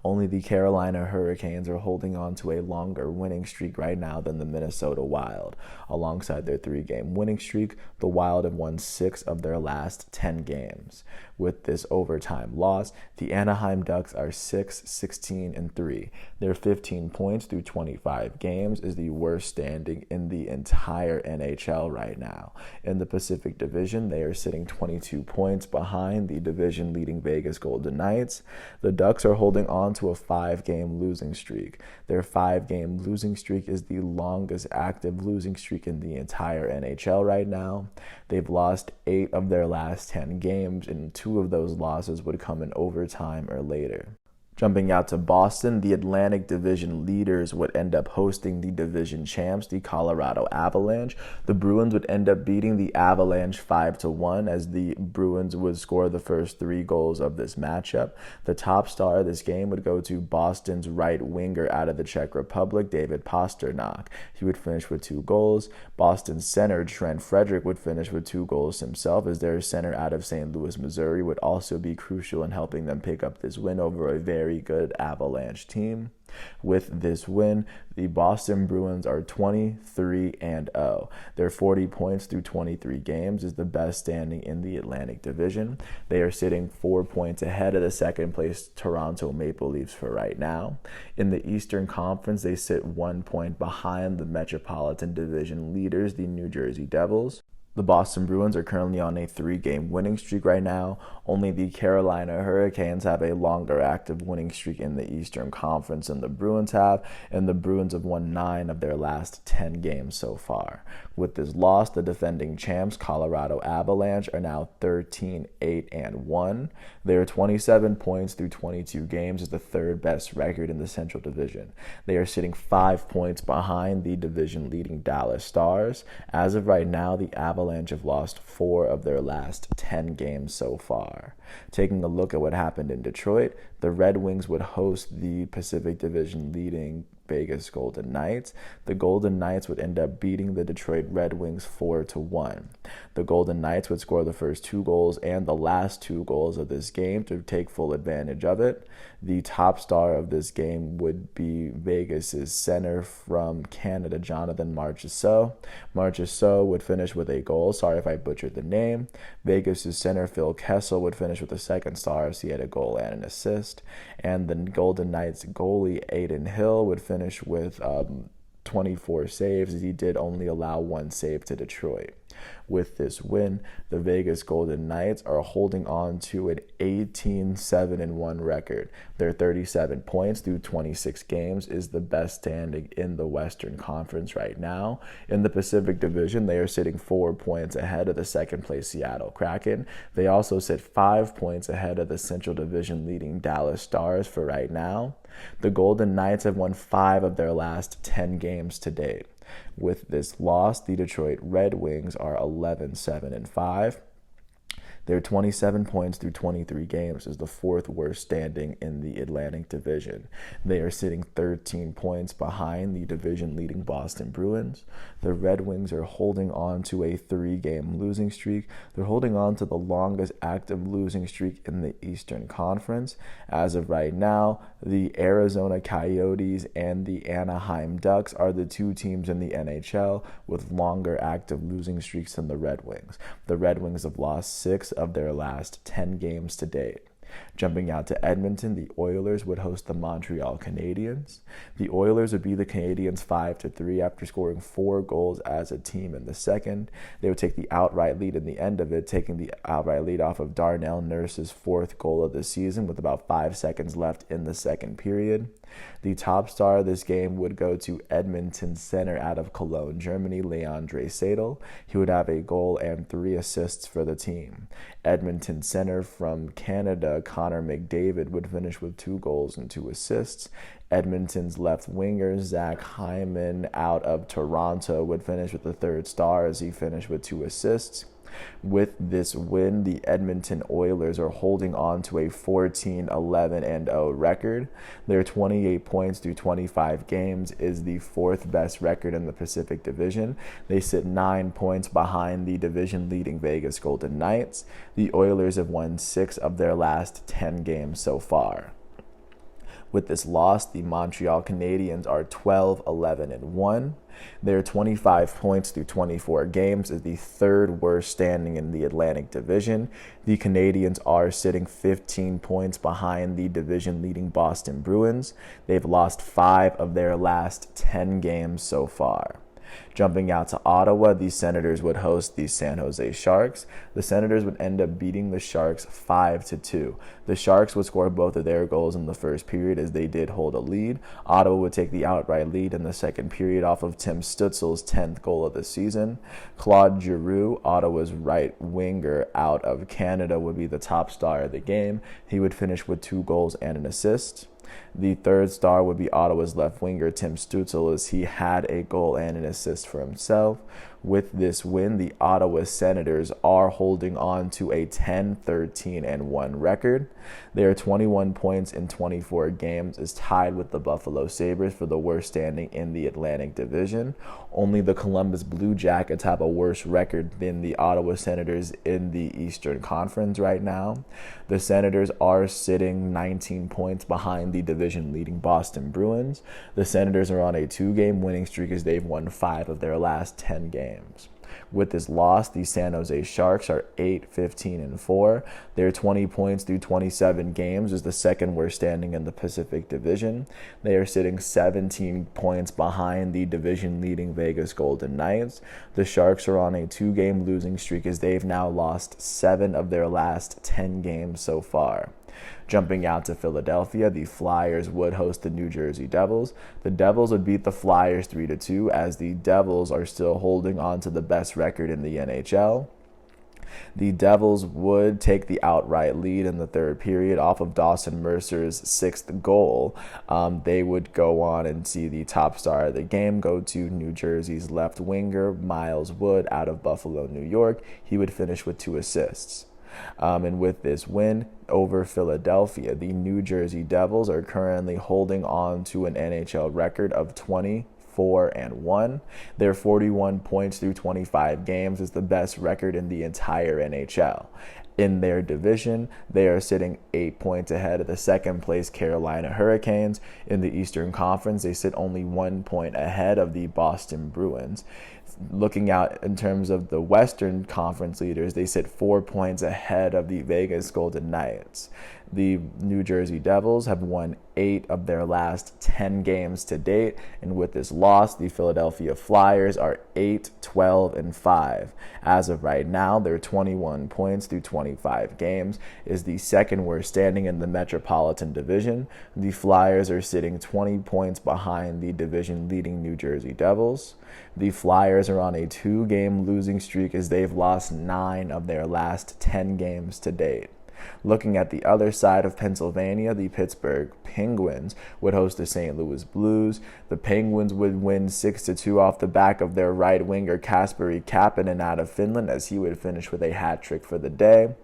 Only the Carolina Hurricanes are holding on to a longer winning streak right now than the Minnesota Wild. Alongside their 3-game winning streak, the Wild have won 6 of their last 10 games. With this overtime loss, the Anaheim Ducks are 6-16-3. Their 15 points through 25 games is the worst standing in the entire NHL right now. In the Pacific Division, they are sitting 22 points behind the division-leading Vegas Golden Knights. The Ducks are holding on to a 5-game losing streak. Their 5-game losing streak is the longest active losing streak in the entire NHL right now. They've lost 8 of their last 10 games, and 2 of those losses would come in overtime or later. Jumping out to Boston, the Atlantic Division leaders would end up hosting the division champs, the Colorado Avalanche. The Bruins would end up beating the Avalanche 5-1, as the Bruins would score the first 3 goals of this matchup. The top star of this game would go to Boston's right winger out of the Czech Republic, David Pastrnak. He would finish with 2 goals. Boston's center, Trent Frederick, would finish with 2 goals himself, as their center out of St. Louis, Missouri, would also be crucial in helping them pick up this win over a very good Avalanche team. With this win, the Boston Bruins are 23-0. Their 40 points through 23 games is the best standing in the Atlantic Division. They are sitting 4 points ahead of the second-place Toronto Maple Leafs for right now. In the Eastern Conference, they sit 1 point behind the Metropolitan Division leaders, the New Jersey Devils. The Boston Bruins are currently on a 3-game winning streak right now. Only the Carolina Hurricanes have a longer active winning streak in the Eastern Conference than the Bruins have, and the Bruins have won 9 of their last 10 games so far. With this loss, the defending champs, Colorado Avalanche, are now 13-8-1. Their 27 points through 22 games is the 3rd best record in the Central Division. They are sitting 5 points behind the division-leading Dallas Stars. As of right now, the Avalanche have lost 4 of their last 10 games so far. Taking a look at what happened in Detroit, the Red Wings would host the Pacific Division leading Vegas Golden Knights. The Golden Knights would end up beating the Detroit Red Wings 4-1. The Golden Knights would score the first 2 goals and the last 2 goals of this game to take full advantage of it. The top star of this game would be Vegas's center from Canada, Jonathan Marchessault. Marchessault would finish with a goal. Sorry if I butchered the name. Vegas's center, Phil Kessel, would finish with the 2nd star, as he had a goal and an assist. And the Golden Knights goalie, Adin Hill, would finish with 24 saves, as he did only allow 1 save to Detroit. With this win, the Vegas Golden Knights are holding on to an 18-7-1 record. Their 37 points through 26 games is the best standing in the Western Conference right now. In the Pacific Division, they are sitting 4 points ahead of the second-place Seattle Kraken. They also sit 5 points ahead of the Central Division leading Dallas Stars for right now. The Golden Knights have won 5 of their last 10 games to date. With this loss, the Detroit Red Wings are 11-7-5. Their 27 points through 23 games is the 4th worst standing in the Atlantic Division. They are sitting 13 points behind the division-leading Boston Bruins. The Red Wings are holding on to a 3-game losing streak. They're holding on to the longest active losing streak in the Eastern Conference. As of right now, the Arizona Coyotes and the Anaheim Ducks are the 2 teams in the NHL with longer active losing streaks than the Red Wings. The Red Wings have lost 6 of their last 10 games to date. Jumping out to Edmonton, the Oilers would host the Montreal Canadiens. The Oilers would beat the Canadiens 5-3 after scoring 4 goals as a team in the second. They would take the outright lead in the end of it, taking the outright lead off of Darnell Nurse's 4th goal of the season with about 5 seconds left in the second period. The top star of this game would go to Edmonton center out of Cologne, Germany, Leon Draisaitl. He would have a goal and 3 assists for the team. Edmonton center from Canada, Connor McDavid, would finish with 2 goals and 2 assists. Edmonton's left winger, Zach Hyman, out of Toronto, would finish with the 3rd star as he finished with 2 assists. With this win, the Edmonton Oilers are holding on to a 14-11-0 record. Their 28 points through 25 games is the 4th best record in the Pacific Division. They sit 9 points behind the division-leading Vegas Golden Knights. The Oilers have won 6 of their last 10 games so far. With this loss, the Montreal Canadiens are 12-11-1. Their 25 points through 24 games is the 3rd worst standing in the Atlantic Division. The Canadiens are sitting 15 points behind the division-leading Boston Bruins. They've lost 5 of their last 10 games so far. Jumping out to Ottawa, the Senators would host the San Jose Sharks. The Senators would end up beating the Sharks 5-2. The Sharks would score both of their goals in the first period as they did hold a lead. Ottawa would take the outright lead in the second period off of Tim Stützle's 10th goal of the season. Claude Giroux, Ottawa's right winger out of Canada, would be the top star of the game. He would finish with 2 goals and an assist. The 3rd star would be Ottawa's left winger, Tim Stützle, as he had a goal and an assist for himself. With this win, the Ottawa Senators are holding on to a 10-13-1 record. Their 21 points in 24 games is tied with the Buffalo Sabres for the worst standing in the Atlantic Division. Only the Columbus Blue Jackets have a worse record than the Ottawa Senators in the Eastern Conference right now. The Senators are sitting 19 points behind the division-leading Boston Bruins. The Senators are on a 2-game winning streak as they've won 5 of their last 10 games. With this loss, the San Jose Sharks are 8-15-4. Their 20 points through 27 games is the 2nd worst standing in the Pacific Division. They are sitting 17 points behind the division-leading Vegas Golden Knights. The Sharks are on a 2-game losing streak as they've now lost 7 of their last 10 games so far. Jumping out to Philadelphia, the Flyers would host the New Jersey Devils. The Devils would beat the Flyers 3-2 as the Devils are still holding on to the best record in the NHL. The Devils would take the outright lead in the 3rd period off of Dawson Mercer's 6th goal. They would go on and see the top star of the game go to New Jersey's left winger, Miles Wood, out of Buffalo, New York. He would finish with 2 assists. And with this win over Philadelphia, the New Jersey Devils are currently holding on to an NHL record of 24-1. Their 41 points through 25 games is the best record in the entire NHL. In their division, they are sitting 8 points ahead of the 2nd-place Carolina Hurricanes. In the Eastern Conference, they sit only 1 point ahead of the Boston Bruins. Looking out in terms of the Western Conference leaders, they sit 4 points ahead of the Vegas Golden Knights. The New Jersey Devils have won 8 of their last 10 games to date. And with this loss, the Philadelphia Flyers are 8-12-5. As of right now, they're 21 points through 25 games, is the second worst standing in the Metropolitan Division. The Flyers are sitting 20 points behind the division-leading New Jersey Devils. The Flyers are on a 2-game losing streak as they've lost 9 of their last 10 games to date. Looking at the other side of Pennsylvania, the Pittsburgh Penguins would host the St. Louis Blues. The Penguins would win 6-2 off the back of their right winger Kasperi Kapanen out of Finland, as he would finish with a hat trick for the day.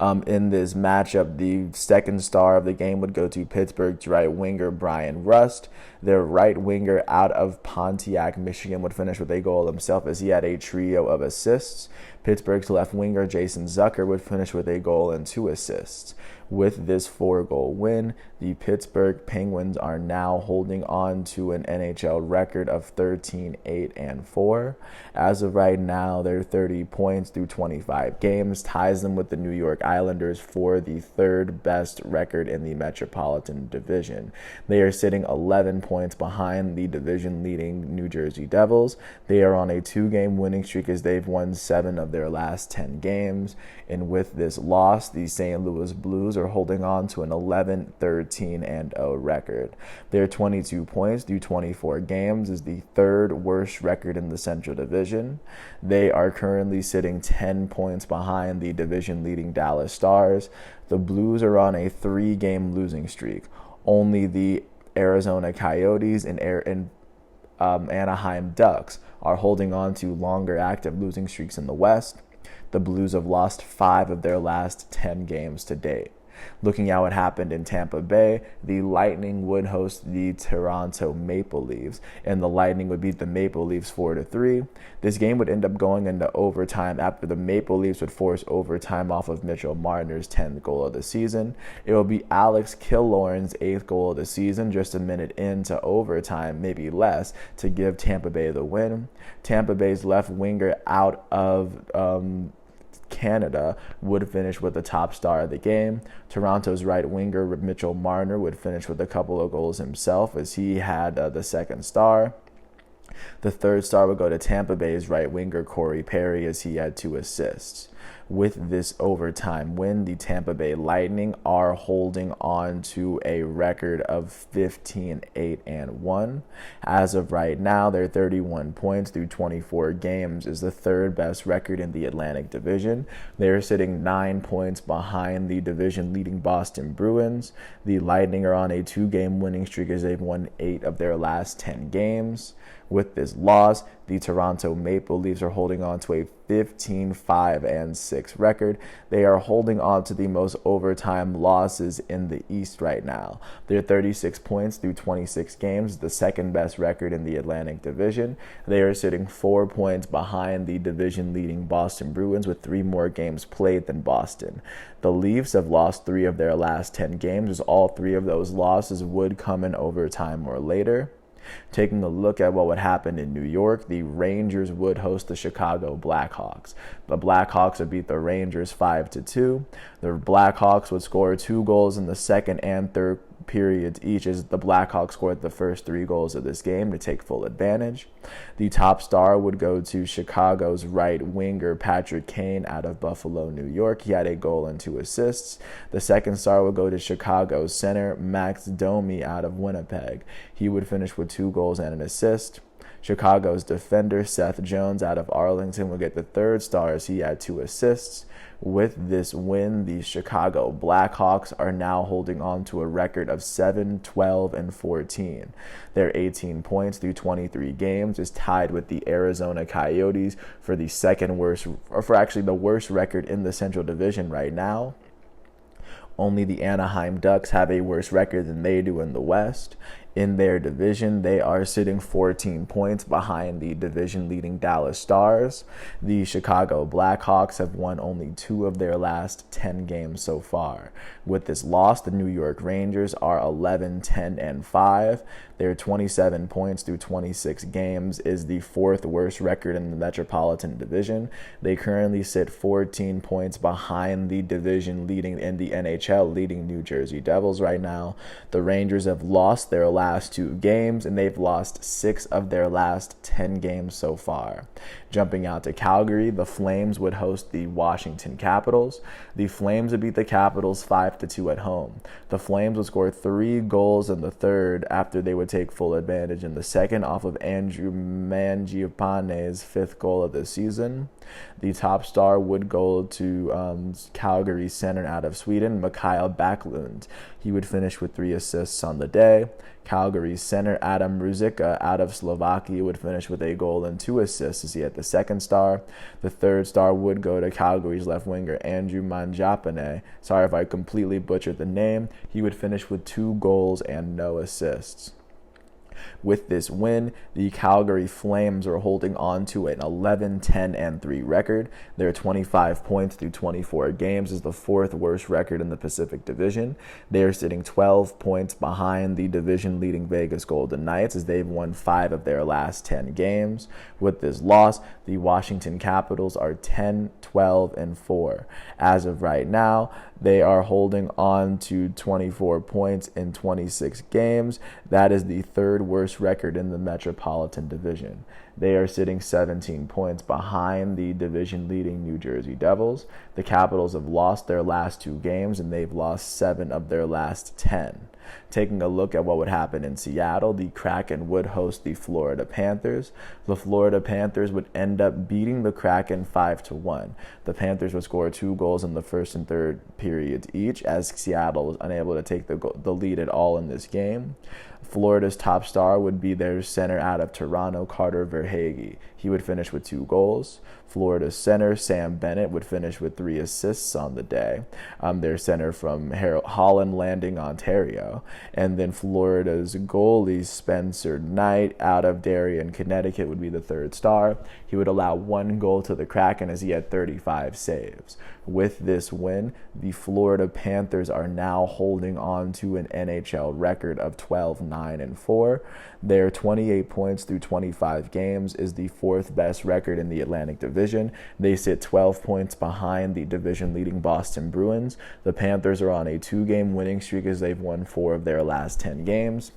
In this matchup, the second star of the game would go to Pittsburgh's right winger Brian Rust. Their right winger out of Pontiac, Michigan, would finish with a goal himself, as he had a trio of assists. Pittsburgh's left winger Jason Zucker would finish with a goal and 2 assists. With this 4-goal win, the Pittsburgh Penguins are now holding on to an NHL record of 13-8-4. As of right now, they're 30 points through 25 games, ties them with the New York Islanders for the third best record in the Metropolitan Division. They are sitting 11 points behind the division-leading New Jersey Devils. They are on a 2-game winning streak as they've won 7 of their last 10 games. And with this loss, the St. Louis Blues are holding on to an 11-13-0 record. Their 22 points through 24 games is the third worst record in the Central Division. They are currently sitting 10 points behind the division-leading Dallas Stars. The Blues are on a 3-game losing streak. Only the Arizona Coyotes and Anaheim Ducks are holding on to longer active losing streaks in the West. The Blues have lost 5 of their last 10 games to date. Looking at what happened in Tampa Bay, the Lightning would host the Toronto Maple Leafs, and the Lightning would beat the Maple Leafs 4-3. This game would end up going into overtime after the Maple Leafs would force overtime off of Mitchell Marner's 10th goal of the season. It will be Alex Killorn's 8th goal of the season, just a minute into overtime, maybe less, to give Tampa Bay the win. Tampa Bay's left winger out of Canada would finish with the top star of the game. Toronto's right winger Mitchell Marner would finish with a couple of goals himself, as he had the second star. The third star would go to Tampa Bay's right winger Corey Perry, as he had 2 assists. With this overtime win, the Tampa Bay Lightning are holding on to a record of 15-8-1. As of right now, their 31 points through 24 games is the third best record in the Atlantic Division. They are sitting 9 points behind the division-leading Boston Bruins. The Lightning are on a 2-game winning streak as they've won 8 of their last 10 games. With this loss, the Toronto Maple Leafs are holding on to a 15-5-6 record. They are holding on to the most overtime losses in the East right now. They're 36 points through 26 games, the second best record in the Atlantic Division. They are sitting 4 points behind the division-leading Boston Bruins with 3 more games played than Boston. The Leafs have lost 3 of their last 10 games, as all 3 of those losses would come in overtime or later. Taking a look at what would happen in New York, the Rangers would host the Chicago Blackhawks. The Blackhawks would beat the Rangers 5-2. The Blackhawks would score 2 goals in the second and third periods each, as the Blackhawks scored the first 3 goals of this game to take full advantage. The top star would go to Chicago's right winger Patrick Kane out of Buffalo, New York. He had a goal and 2 assists. The second star would go to Chicago's center Max Domi out of Winnipeg. He would finish with 2 goals and an assist. Chicago's defender Seth Jones out of Arlington would get the third star, as he had 2 assists. With this win, the Chicago Blackhawks are now holding on to a record of 7-12-14. Their 18 points through 23 games is tied with the Arizona Coyotes for the second worst, or for actually the worst record in the Central Division right now. Only the Anaheim Ducks have a worse record than they do in the West. In their division, they are sitting 14 points behind the division-leading Dallas Stars. The Chicago Blackhawks have won only 2 of their last 10 games so far. With this loss, the New York Rangers are 11-10-5. Their 27 points through 26 games is the 4th worst record in the Metropolitan Division. They currently sit 14 points behind the division leading in the NHL leading New Jersey Devils right now. The Rangers have lost their last 2 games, and they've lost 6 of their last 10 games so far. Jumping out to Calgary, the Flames would host the Washington Capitals. The Flames would beat the Capitals 5-2 at home. The Flames would score 3 goals in the third after they would take full advantage in the second off of Andrew Mangiapane's 5th goal of the season. The top star would go to Calgary center out of Sweden, Mikael Backlund. He would finish with 3 assists on the day. Calgary center Adam Ruzicka out of Slovakia would finish with a goal and 2 assists as he had the 2nd star. The 3rd star would go to Calgary's left winger Andrew Mangiapane. Sorry if I completely butchered the name. He would finish with 2 goals and no assists. With this win, the Calgary Flames are holding on to an 11-10-3 record. Their 25 points through 24 games is the 4th worst record in the Pacific Division. They are sitting 12 points behind the division-leading Vegas Golden Knights as they've won 5 of their last 10 games. With this loss, the Washington Capitals are 10-12-4. As of right now, they are holding on to 24 points in 26 games. That is the 3rd worst record in the Metropolitan Division. They are sitting 17 points behind the division-leading New Jersey Devils. The Capitals have lost their last 2 games, and they've lost 7 of their last 10. Taking a look at what would happen in Seattle, the Kraken would host the Florida Panthers. The Florida Panthers would end up beating the Kraken 5-1. The Panthers would score 2 goals in the first and third periods each, as Seattle was unable to take the lead at all in this game. Florida's top star would be their center out of Toronto, Carter Verhaeghe. He would finish with 2 goals. Florida's center, Sam Bennett, would finish with 3 assists on the day. Their center from Holland Landing, Ontario. And then Florida's goalie, Spencer Knight, out of Darien, Connecticut, would be the 3rd star. He would allow 1 goal to the Kraken as he had 35 saves. With this win, the Florida Panthers are now holding on to an NHL record of 12-9-4. Their 28 points through 25 games is the 4th best record in the Atlantic Division. They sit 12 points behind the division-leading Boston Bruins. The Panthers are on a 2-game winning streak as they've won 4 of their last 10 games.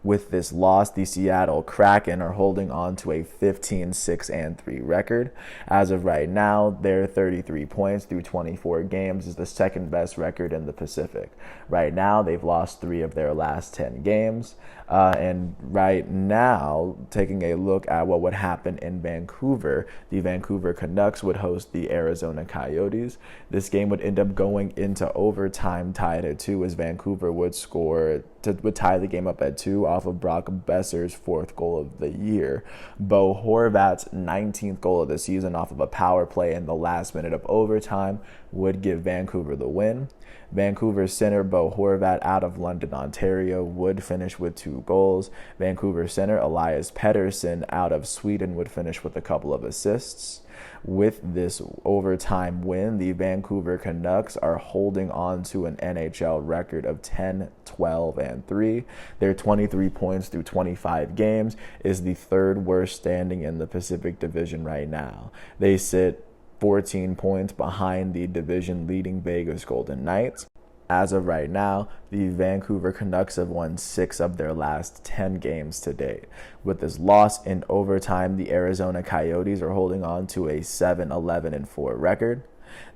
With this loss, the Seattle Kraken are holding on to a 15-6-3 record. As of right now, their 33 points through 24 games is the 2nd best record in the Pacific. Right now, they've lost 3 of their last 10 games. And right now, taking a look at what would happen in Vancouver, the Vancouver Canucks would host the Arizona Coyotes. This game would end up going into overtime tied at 2 as Vancouver would tie the game up at 2 off of Brock Besser's 4th goal of the year. Bo Horvat's 19th goal of the season off of a power play in the last minute of overtime would give Vancouver the win. Vancouver center Bo Horvat out of London, Ontario would finish with 2 goals. Vancouver center Elias Pettersson out of Sweden would finish with a couple of assists. With this overtime win, the Vancouver Canucks are holding on to an NHL record of 10-12-3. Their 23 points through 25 games is the 3rd worst standing in the Pacific Division right now. They sit 14 points behind the division-leading Vegas Golden Knights. As of right now, the Vancouver Canucks have won 6 of their last 10 games to date. With this loss in overtime, the Arizona Coyotes are holding on to a 7-11-4 record.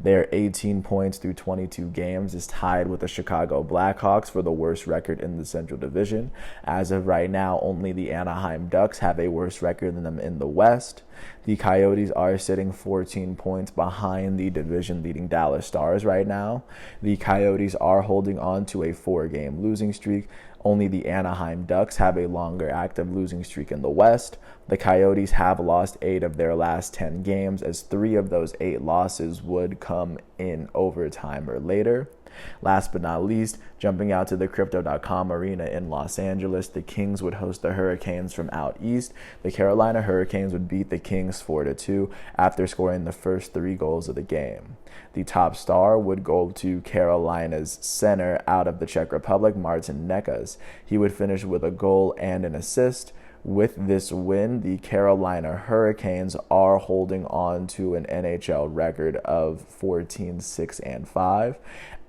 Their 18 points through 22 games is tied with the Chicago Blackhawks for the worst record in the Central Division. As of right now, only the Anaheim Ducks have a worse record than them in the West. The Coyotes are sitting 14 points behind the division-leading Dallas Stars right now. The Coyotes are holding on to a 4-game losing streak. Only the Anaheim Ducks have a longer active losing streak in the West. The Coyotes have lost 8 of their last 10 games, as 3 of those 8 losses would come in overtime or later. Last but not least, jumping out to the Crypto.com arena in Los Angeles, the Kings would host the Hurricanes from out east. The Carolina Hurricanes would beat the Kings 4-2 after scoring the first 3 goals of the game. The top star would go to Carolina's center out of the Czech Republic, Martin Necas. He would finish with a goal and an assist. With this win, the Carolina Hurricanes are holding on to an NHL record of 14-6-5.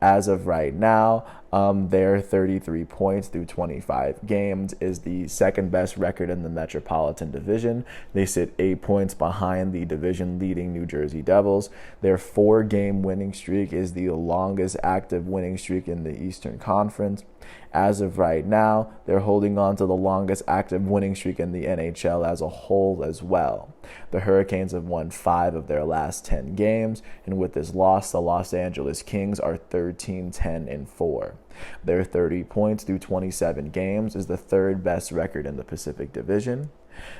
As of right now, their 33 points through 25 games is the second best record in the Metropolitan Division. They sit 8 points behind the division-leading New Jersey Devils. Their 4-game winning streak is the longest active winning streak in the Eastern Conference. As of right now, they're holding on to the longest active winning streak in the NHL as a whole as well. The Hurricanes have won 5 of their last 10 games, and with this loss, the Los Angeles Kings are 13-10-4. Their 30 points through 27 games is the third best record in the Pacific Division.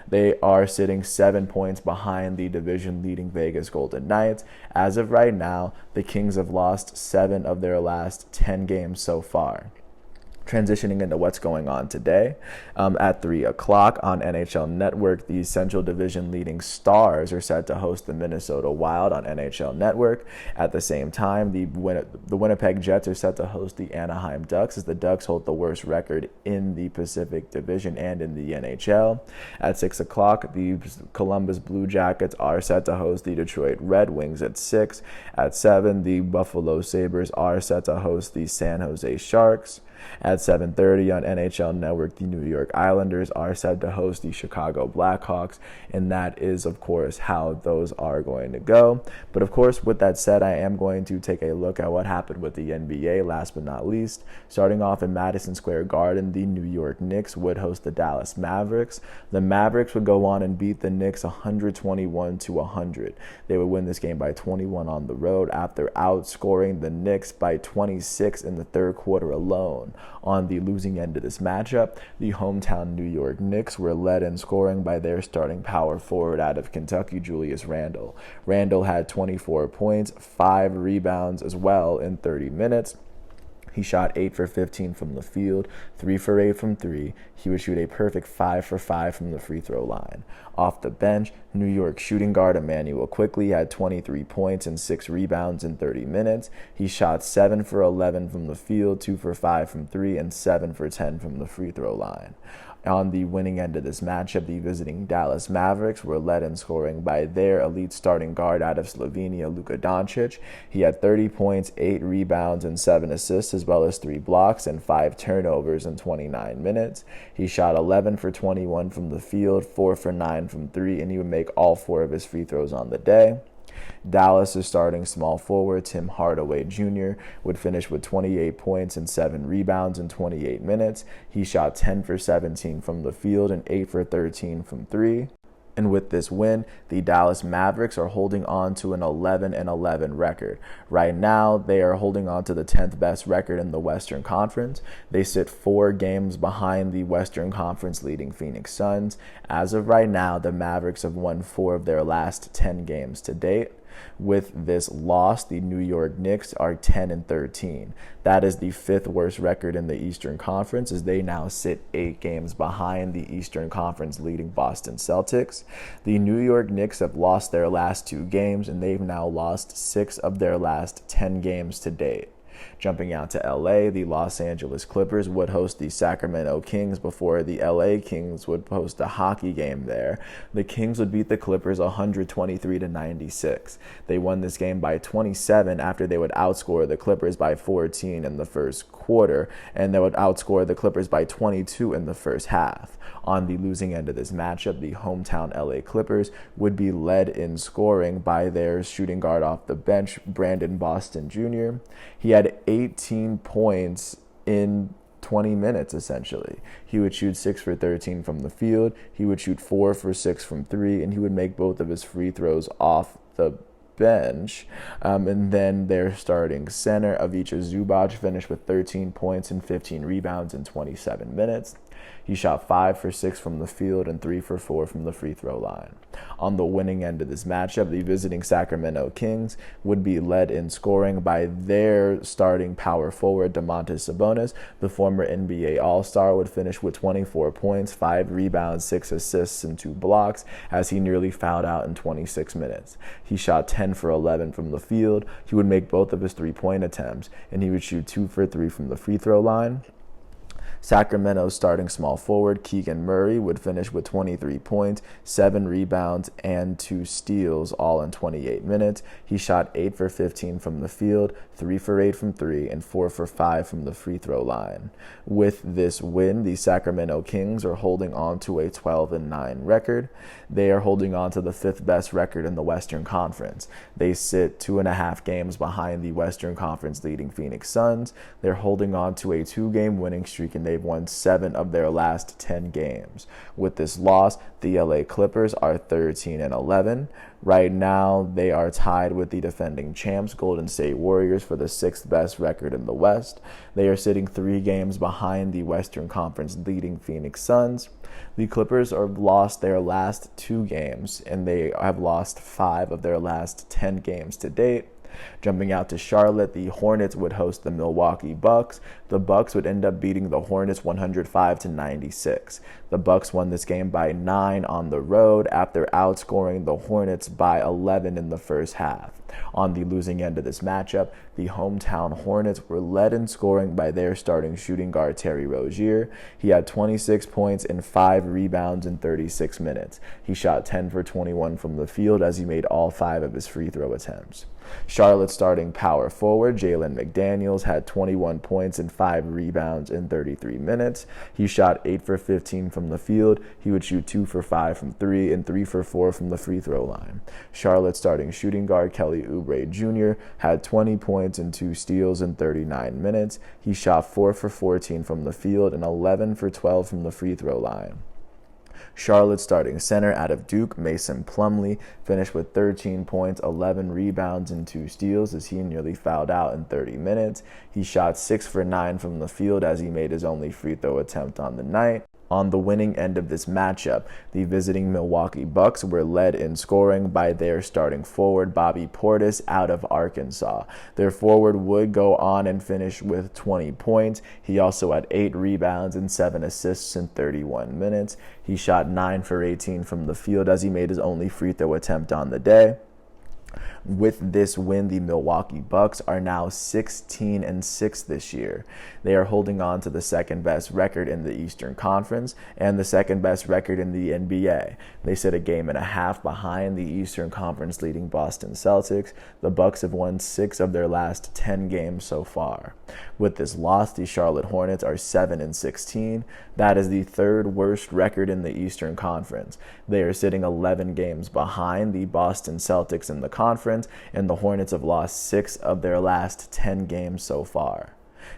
They are sitting 7 points behind the division-leading Vegas Golden Knights. As of right now, the Kings have lost 7 of their last 10 games so far. Transitioning into what's going on today, at 3 o'clock on NHL Network, the Central Division leading Stars are set to host the Minnesota Wild on NHL Network. At the same time, the Winnipeg Jets are set to host the Anaheim Ducks, as the Ducks hold the worst record in the Pacific Division and in the NHL. At 6 o'clock, the Columbus Blue Jackets are set to host the Detroit Red Wings at 6. At 7, the Buffalo Sabres are set to host the San Jose Sharks. At 7:30 on NHL Network, the New York Islanders are set to host the Chicago Blackhawks, and that is, of course, how those are going to go. But, of course, with that said, I am going to take a look at what happened with the NBA, last but not least. Starting off in Madison Square Garden, the New York Knicks would host the Dallas Mavericks. The Mavericks would go on and beat the Knicks 121-100. They would win this game by 21 on the road after outscoring the Knicks by 26 in the third quarter alone. On the losing end of this matchup, the hometown New York Knicks were led in scoring by their starting power forward out of Kentucky, Julius Randle. Randle had 24 points, 5 rebounds as well in 30 minutes. He shot 8 for 15 from the field, 3 for 8 from 3. He would shoot a perfect 5 for 5 from the free throw line. Off the bench, New York shooting guard Immanuel Quickley had 23 points and 6 rebounds in 30 minutes. He shot 7 for 11 from the field, 2 for 5 from 3, and 7 for 10 from the free throw line. On the winning end of this matchup, the visiting Dallas Mavericks were led in scoring by their elite starting guard out of Slovenia, Luka Doncic. He had 30 points, 8 rebounds, and 7 assists, as well as 3 blocks and 5 turnovers in 29 minutes. He shot 11 for 21 from the field, 4 for 9 from 3, and he would make all 4 of his free throws on the day. Dallas is starting small forward Tim Hardaway Jr. would finish with 28 points and 7 rebounds in 28 minutes. He shot 10 for 17 from the field and 8 for 13 from 3. And with this win, the Dallas Mavericks are holding on to an 11-11 record. Right now, they are holding on to the 10th best record in the Western Conference. They sit 4 games behind the Western Conference leading Phoenix Suns. As of right now, the Mavericks have won 4 of their last 10 games to date. With this loss, the New York Knicks are 10-13. That is the 5th worst record in the Eastern Conference, as they now sit 8 games behind the Eastern Conference leading Boston Celtics. The New York Knicks have lost their last 2 games, and they've now lost 6 of their last 10 games to date. Jumping out to LA, the Los Angeles Clippers would host the Sacramento Kings before the LA Kings would host a hockey game there. The Kings would beat the Clippers 123-96. They won this game by 27 after they would outscore the Clippers by 14 in the first quarter, and they would outscore the Clippers by 22 in the first half. On the losing end of this matchup, the hometown LA Clippers would be led in scoring by their shooting guard off the bench, Brandon Boston Jr. He had 18 points in 20 minutes, essentially. He would shoot 6 for 13 from the field. He would shoot 4 for 6 from 3, and he would make both of his free throws off the bench. And then their starting center, Ivica Zubac, finished with 13 points and 15 rebounds in 27 minutes. He shot 5 for 6 from the field and 3 for 4 from the free throw line. On the winning end of this matchup, the visiting Sacramento Kings would be led in scoring by their starting power forward, Domantas Sabonis. The former NBA All-Star would finish with 24 points, 5 rebounds, 6 assists, and 2 blocks as he nearly fouled out in 26 minutes. He shot 10 for 11 from the field. He would make both of his three-point attempts, and he would shoot 2 for 3 from the free throw line. Sacramento's starting small forward, Keegan Murray, would finish with 23 points, 7 rebounds, and 2 steals, all in 28 minutes. He shot 8 for 15 from the field, 3 for 8 from 3, and 4 for 5 from the free throw line. With this win, the Sacramento Kings are holding on to a 12-9 record. They are holding on to the 5th best record in the Western Conference. They sit 2.5 games behind the Western Conference leading Phoenix Suns. They're holding on to a 2-game winning streak, and they've won 7 of their last 10 games. With this loss, the LA Clippers are 13-11. Right now, they are tied with the defending champs, Golden State Warriors, for the 6th best record in the West. They are sitting 3 games behind the Western Conference leading Phoenix Suns. The Clippers have lost their last 2 games, and they have lost 5 of their last 10 games to date. Jumping out to Charlotte, the Hornets would host the Milwaukee Bucks. The Bucks would end up beating the Hornets 105-96. The Bucks won this game by 9 on the road after outscoring the Hornets by 11 in the first half. On the losing end of this matchup, the hometown Hornets were led in scoring by their starting shooting guard, Terry Rozier. He had 26 points and 5 rebounds in 36 minutes. He shot 10 for 21 from the field as he made all 5 of his free throw attempts. Charlotte's starting power forward, Jalen McDaniels, had 21 points and 5 rebounds in 33 minutes. He shot 8 for 15 from the field. He would shoot 2 for 5 from 3 and 3 for 4 from the free throw line. Charlotte's starting shooting guard, Kelly Oubre Jr., had 20 points and 2 steals in 39 minutes. He shot 4 for 14 from the field and 11 for 12 from the free throw line. Charlotte's starting center out of Duke, Mason Plumlee, finished with 13 points, 11 rebounds, and 2 steals as he nearly fouled out in 30 minutes. He shot 6 for 9 from the field as he made his only free throw attempt on the night. On the winning end of this matchup, the visiting Milwaukee Bucks were led in scoring by their starting forward, Bobby Portis, out of Arkansas. Their forward would go on and finish with 20 points. He also had 8 rebounds and 7 assists in 31 minutes. He shot 9 for 18 from the field as he made his only free throw attempt on the day. With this win, the Milwaukee Bucks are now 16-6 this year. They are holding on to the 2nd best record in the Eastern Conference and the 2nd best record in the NBA. They sit a game and a half behind the Eastern Conference leading Boston Celtics. The Bucks have won 6 of their last 10 games so far. With this loss, the Charlotte Hornets are 7-16. That is the 3rd worst record in the Eastern Conference. They are sitting 11 games behind the Boston Celtics in the conference, and the Hornets have lost 6 of their last 10 games so far.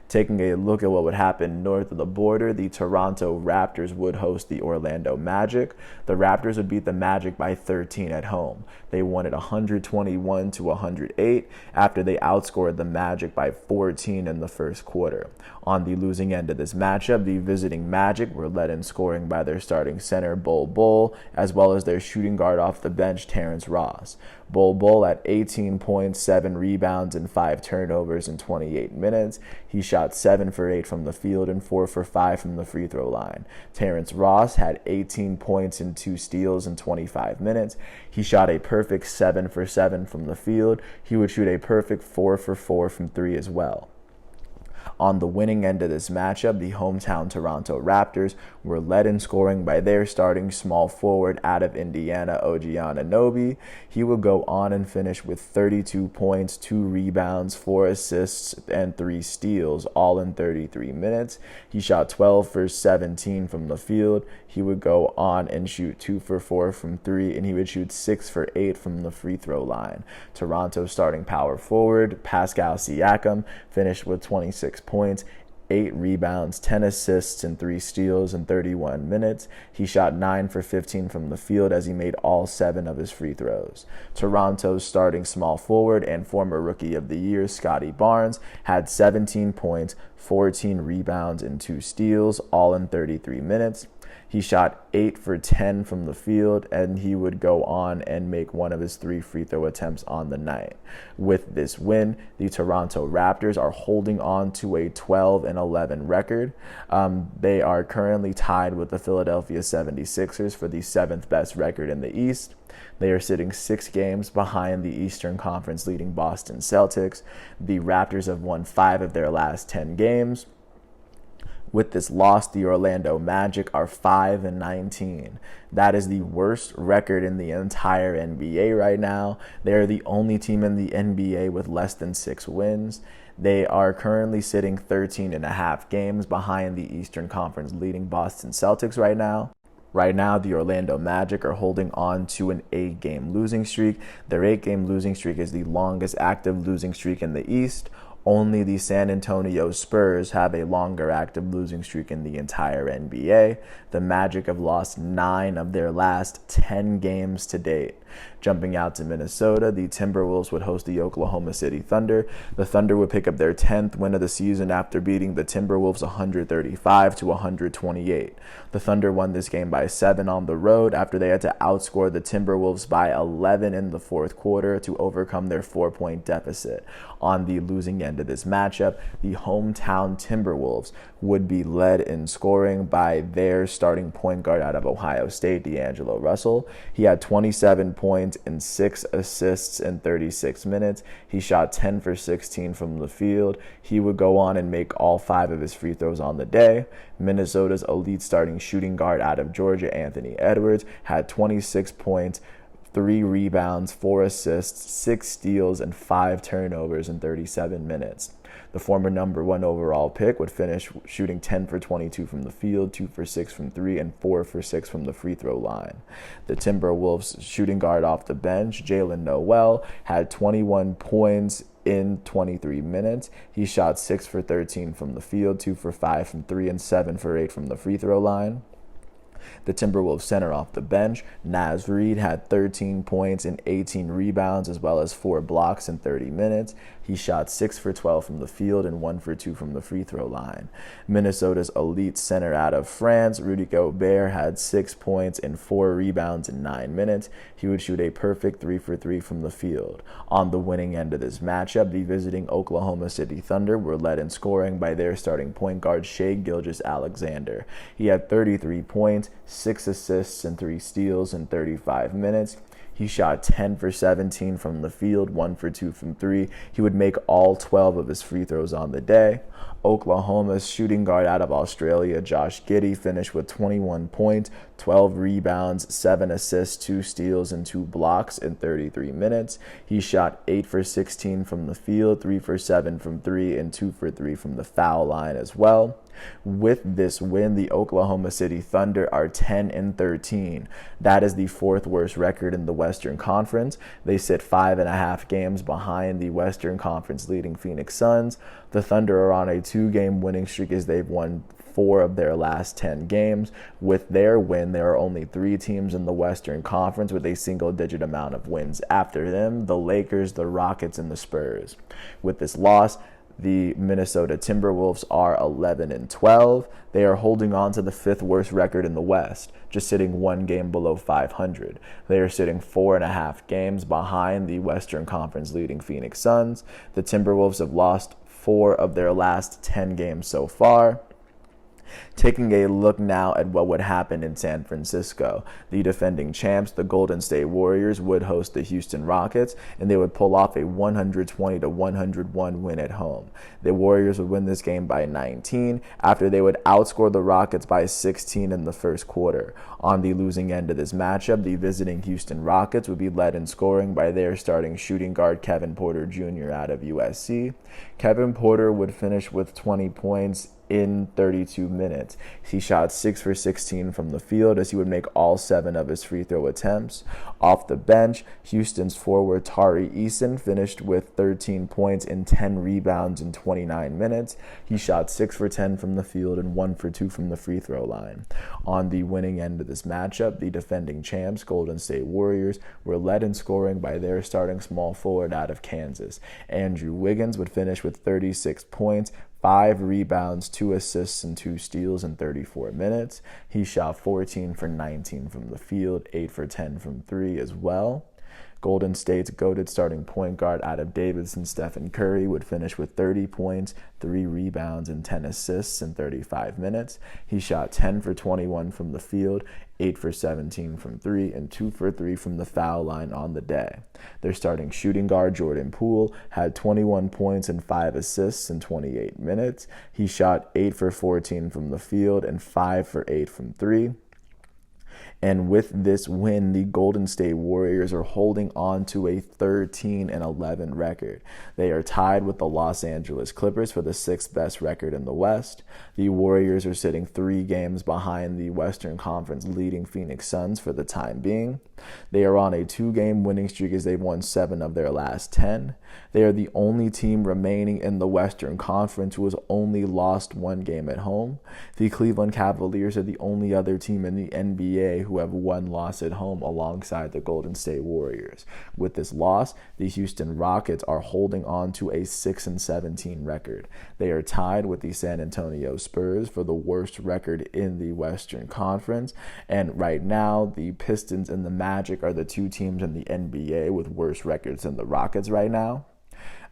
Taking a look at what would happen north of the border, the Toronto Raptors would host the Orlando Magic. The Raptors would beat the Magic by 13 at home. They won it 121-108 after they outscored the Magic by 14 in the first quarter. On the losing end of this matchup, the visiting Magic were led in scoring by their starting center, Bol Bol, as well as their shooting guard off the bench, Terrence Ross. Bol Bol had 18 points, 7 rebounds, and 5 turnovers in 28 minutes. He shot 7 for 8 from the field and 4 for 5 from the free throw line. Terrence Ross had 18 points and 2 steals in 25 minutes. He shot a perfect 7 for 7 from the field. He would shoot a perfect 4 for 4 from 3 as well. On the winning end of this matchup, the hometown Toronto Raptors were led in scoring by their starting small forward out of Indiana, OG Anunoby. He would go on and finish with 32 points, 2 rebounds, 4 assists, and 3 steals, all in 33 minutes. He shot 12 for 17 from the field. He would go on and shoot 2 for 4 from 3, and he would shoot 6 for 8 from the free throw line. Toronto's starting power forward, Pascal Siakam, finished with 26 points, 8 rebounds, 10 assists, and 3 steals in 31 minutes. He shot 9 for 15 from the field as he made all 7 of his free throws. Toronto's starting small forward and former Rookie of the Year, Scottie Barnes, had 17 points, 14 rebounds, and 2 steals, all in 33 minutes. He shot 8 for 10 from the field, and he would go on and make one of his 3 free throw attempts on the night. With this win, the Toronto Raptors are holding on to a 12-11 record. They are currently tied with the Philadelphia 76ers for the 7th best record in the East. They are sitting 6 games behind the Eastern Conference leading Boston Celtics. The Raptors have won 5 of their last 10 games. With this loss, the Orlando Magic are 5-19. That is the worst record in the entire NBA right now. They are the only team in the NBA with less than 6 wins. They are currently sitting 13.5 games behind the Eastern Conference leading Boston Celtics right now. Right now, the Orlando Magic are holding on to an 8-game losing streak. Their 8-game losing streak is the longest active losing streak in the East. Only the San Antonio Spurs have a longer active losing streak in the entire NBA. The Magic have lost 9 of their last 10 games to date. Jumping out to Minnesota, the Timberwolves would host the Oklahoma City Thunder. The Thunder would pick up their 10th win of the season after beating the Timberwolves 135-128. The Thunder won this game by 7 on the road after they had to outscore the Timberwolves by 11 in the fourth quarter to overcome their 4-point deficit. On the losing end of this matchup, the hometown Timberwolves would be led in scoring by their starting point guard out of Ohio State, D'Angelo Russell. He had 27 points and 6 assists in 36 minutes. He shot 10 for 16 from the field. He would go on and make all 5 of his free throws on the day. Minnesota's elite starting shooting guard out of Georgia, Anthony Edwards, had 26 points, 3 rebounds, 4 assists, 6 steals, and 5 turnovers in 37 minutes. The former number 1 overall pick would finish shooting 10 for 22 from the field, 2 for 6 from 3, and 4 for 6 from the free throw line. The Timberwolves shooting guard off the bench, Jalen Noel, had 21 points in 23 minutes. He shot 6 for 13 from the field, 2 for 5 from 3, and 7 for 8 from the free throw line. The Timberwolves center off the bench, Naz Reid, had 13 points and 18 rebounds as well as 4 blocks in 30 minutes. He shot 6 for 12 from the field and 1 for 2 from the free throw line. Minnesota's elite center out of France, Rudy Gobert, had 6 points and 4 rebounds in 9 minutes. He would shoot a perfect 3 for 3 from the field. On the winning end of this matchup, the visiting Oklahoma City Thunder were led in scoring by their starting point guard, Shai Gilgeous-Alexander. He had 33 points, 6 assists, and 3 steals in 35 minutes. He shot 10 for 17 from the field, 1 for 2 from 3. He would make all 12 of his free throws on the day. Oklahoma's shooting guard out of Australia, Josh Giddey, finished with 21 points, 12 rebounds, 7 assists, 2 steals, and 2 blocks in 33 minutes. He shot 8 for 16 from the field, 3 for 7 from 3, and 2 for 3 from the foul line as well. With this win, the Oklahoma City Thunder are 10-13. That is the 4th worst record in the Western Conference. They sit 5.5 games behind the Western Conference leading Phoenix Suns. The Thunder are on a 2-game winning streak as they've won 4 of their last 10 games. With their win, there are only 3 teams in the Western Conference with a single-digit amount of wins. After them, the Lakers, the Rockets, and the Spurs. With this loss, the Minnesota Timberwolves are 11-12. They are holding on to the 5th worst record in the West, just sitting 1 game below 500. They are sitting 4.5 games behind the Western Conference leading Phoenix Suns. The Timberwolves have lost 4 of their last 10 games so far. Taking a look now at what would happen in San Francisco. The defending champs, the Golden State Warriors, would host the Houston Rockets, and they would pull off a 120-101 win at home. The Warriors would win this game by 19 after they would outscore the Rockets by 16 in the first quarter. On the losing end of this matchup, the visiting Houston Rockets would be led in scoring by their starting shooting guard, Kevin Porter Jr. out of USC. Kevin Porter would finish with 20 points in 32 minutes. He shot 6 for 16 from the field as he would make all 7 of his free throw attempts. Off the bench, Houston's forward Tari Eason finished with 13 points and 10 rebounds in 29 minutes. He shot 6 for 10 from the field and 1 for 2 from the free throw line. On the winning end of this matchup, the defending champs, Golden State Warriors, were led in scoring by their starting small forward out of Kansas. Andrew Wiggins would finish with 36 points, 5 rebounds, 2 assists, and 2 steals in 34 minutes. He shot 14 for 19 from the field, 8 for 10 from 3 as well. Golden State's goated starting point guard Adam Davidson, Stephen Curry, would finish with 30 points, 3 rebounds, and 10 assists in 35 minutes. He shot 10 for 21 from the field, 8 for 17 from 3, and 2 for 3 from the foul line on the day. Their starting shooting guard, Jordan Poole, had 21 points and 5 assists in 28 minutes. He shot 8 for 14 from the field and 5 for 8 from 3. And with this win, the Golden State Warriors are holding on to a 13-11 record. They are tied with the Los Angeles Clippers for the 6th best record in the West. The Warriors are sitting 3 games behind the Western Conference leading Phoenix Suns for the time being. They are on a 2-game winning streak as they've won 7 of their last 10. They are the only team remaining in the Western Conference who has only lost 1 game at home. The Cleveland Cavaliers are the only other team in the NBA who have 1 loss at home alongside the Golden State Warriors. With this loss, the Houston Rockets are holding on to a 6-17 record. They are tied with the San Antonio Spurs for the worst record in the Western Conference. And right now, the Pistons and the Magic are the 2 teams in the NBA with worse records than the Rockets right now.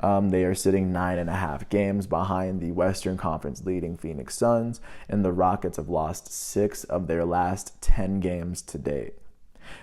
They are sitting 9.5 games behind the Western Conference leading Phoenix Suns, and the Rockets have lost 6 of their last 10 games to date.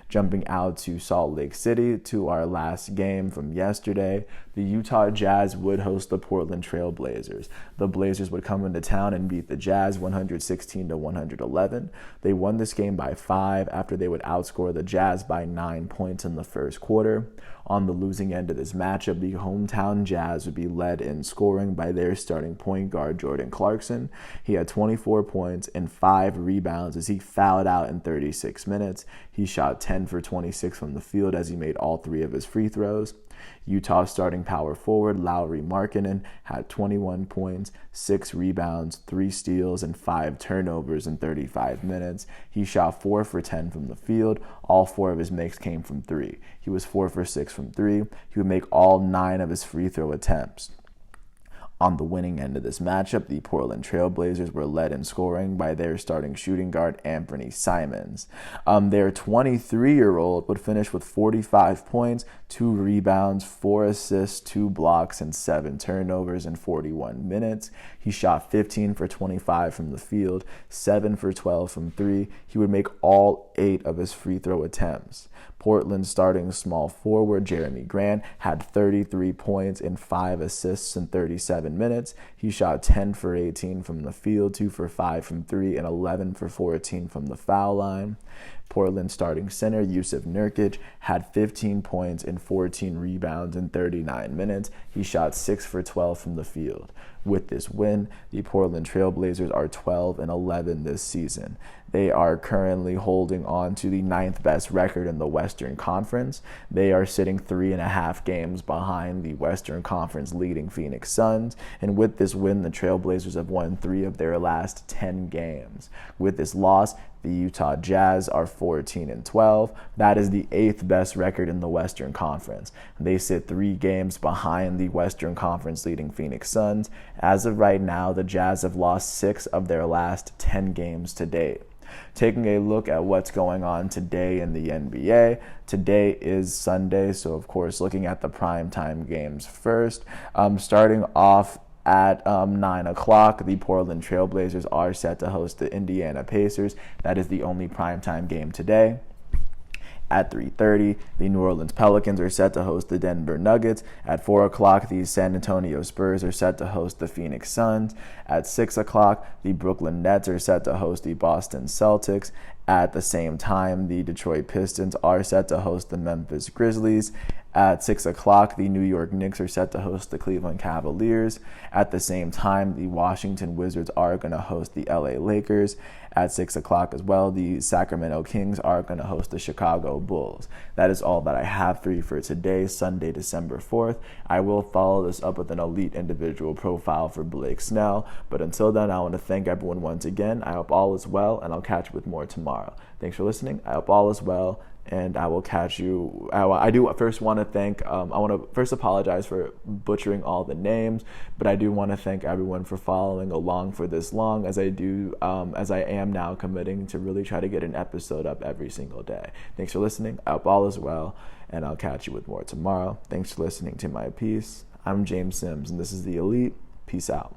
Jumping out to Salt Lake City to our last game from yesterday, the Utah Jazz would host the Portland Trail Blazers. The Blazers would come into town and beat the Jazz 116-111. They won this game by 5 after they would outscore the Jazz by 9 points in the first quarter. On the losing end of this matchup, the hometown Jazz would be led in scoring by their starting point guard, Jordan Clarkson. He had 24 points and 5 rebounds as he fouled out in 36 minutes. He shot 10 for 26 from the field as he made all 3 of his free throws. Utah starting power forward Lauri Markkanen had 21 points, 6 rebounds, 3 steals, and 5 turnovers in 35 minutes. He shot 4 for 10 from the field. All 4 of his makes came from 3. He was 4 for 6 from 3. He would make all 9 of his free throw attempts. On the winning end of this matchup, the Portland Trail Blazers were led in scoring by their starting shooting guard, Anthony Simons. Their 23-year-old would finish with 45 points, 2 rebounds, 4 assists, 2 blocks, and 7 turnovers in 41 minutes. He shot 15 for 25 from the field, 7 for 12 from 3. He would make all 8 of his free throw attempts. Portland's starting small forward, Jeremy Grant, had 33 points and 5 assists in 37 minutes. He shot 10 for 18 from the field, 2 for 5 from 3, and 11 for 14 from the foul line. Portland starting center Jusuf Nurkic had 15 points and 14 rebounds in 39 minutes. He shot 6 for 12 from the field. With this win, the Portland Trail Blazers are 12-11 this season. They are currently holding on to the 9th best record in the Western Conference. They are sitting 3.5 games behind the Western Conference leading Phoenix Suns. And with this win, the Trail Blazers have won 3 of their last 10 games. With this loss, the Utah Jazz are 14-12. That is the 8th best record in the Western Conference. They sit 3 games behind the Western Conference leading Phoenix Suns. As of right now, the Jazz have lost 6 of their last 10 games to date. Taking a look at what's going on today in the NBA. Today is Sunday, so of course looking at the primetime games first. Starting off at 9 o'clock, the Portland Trail Blazers are set to host the Indiana Pacers. That is the only primetime game today. At 3:30, the New Orleans Pelicans are set to host the Denver Nuggets. At 4 o'clock, the San Antonio Spurs are set to host the Phoenix Suns. At 6 o'clock, the Brooklyn Nets are set to host the Boston Celtics. At the same time, the Detroit Pistons are set to host the Memphis Grizzlies. At 6 o'clock, the New York Knicks are set to host the Cleveland Cavaliers. At the same time, the Washington Wizards are going to host the LA Lakers. At 6 o'clock as well, the Sacramento Kings are going to host the Chicago Bulls. That is all that I have for you for today, Sunday, December 4th. I will follow this up with an elite individual profile for Blake Snell. But until then, I want to thank everyone once again. I hope all is well, and I'll catch you with more tomorrow. Thanks for listening. I hope all is well, and I will catch you. I do first want to thank, I want to first apologize for butchering all the names, but I do want to thank everyone for following along for this long, as I am now committing to really try to get an episode up every single day. Thanks for listening. I hope all is well, and I'll catch you with more tomorrow. Thanks for listening to my piece. I'm James Sims, and this is The Elite. Peace out.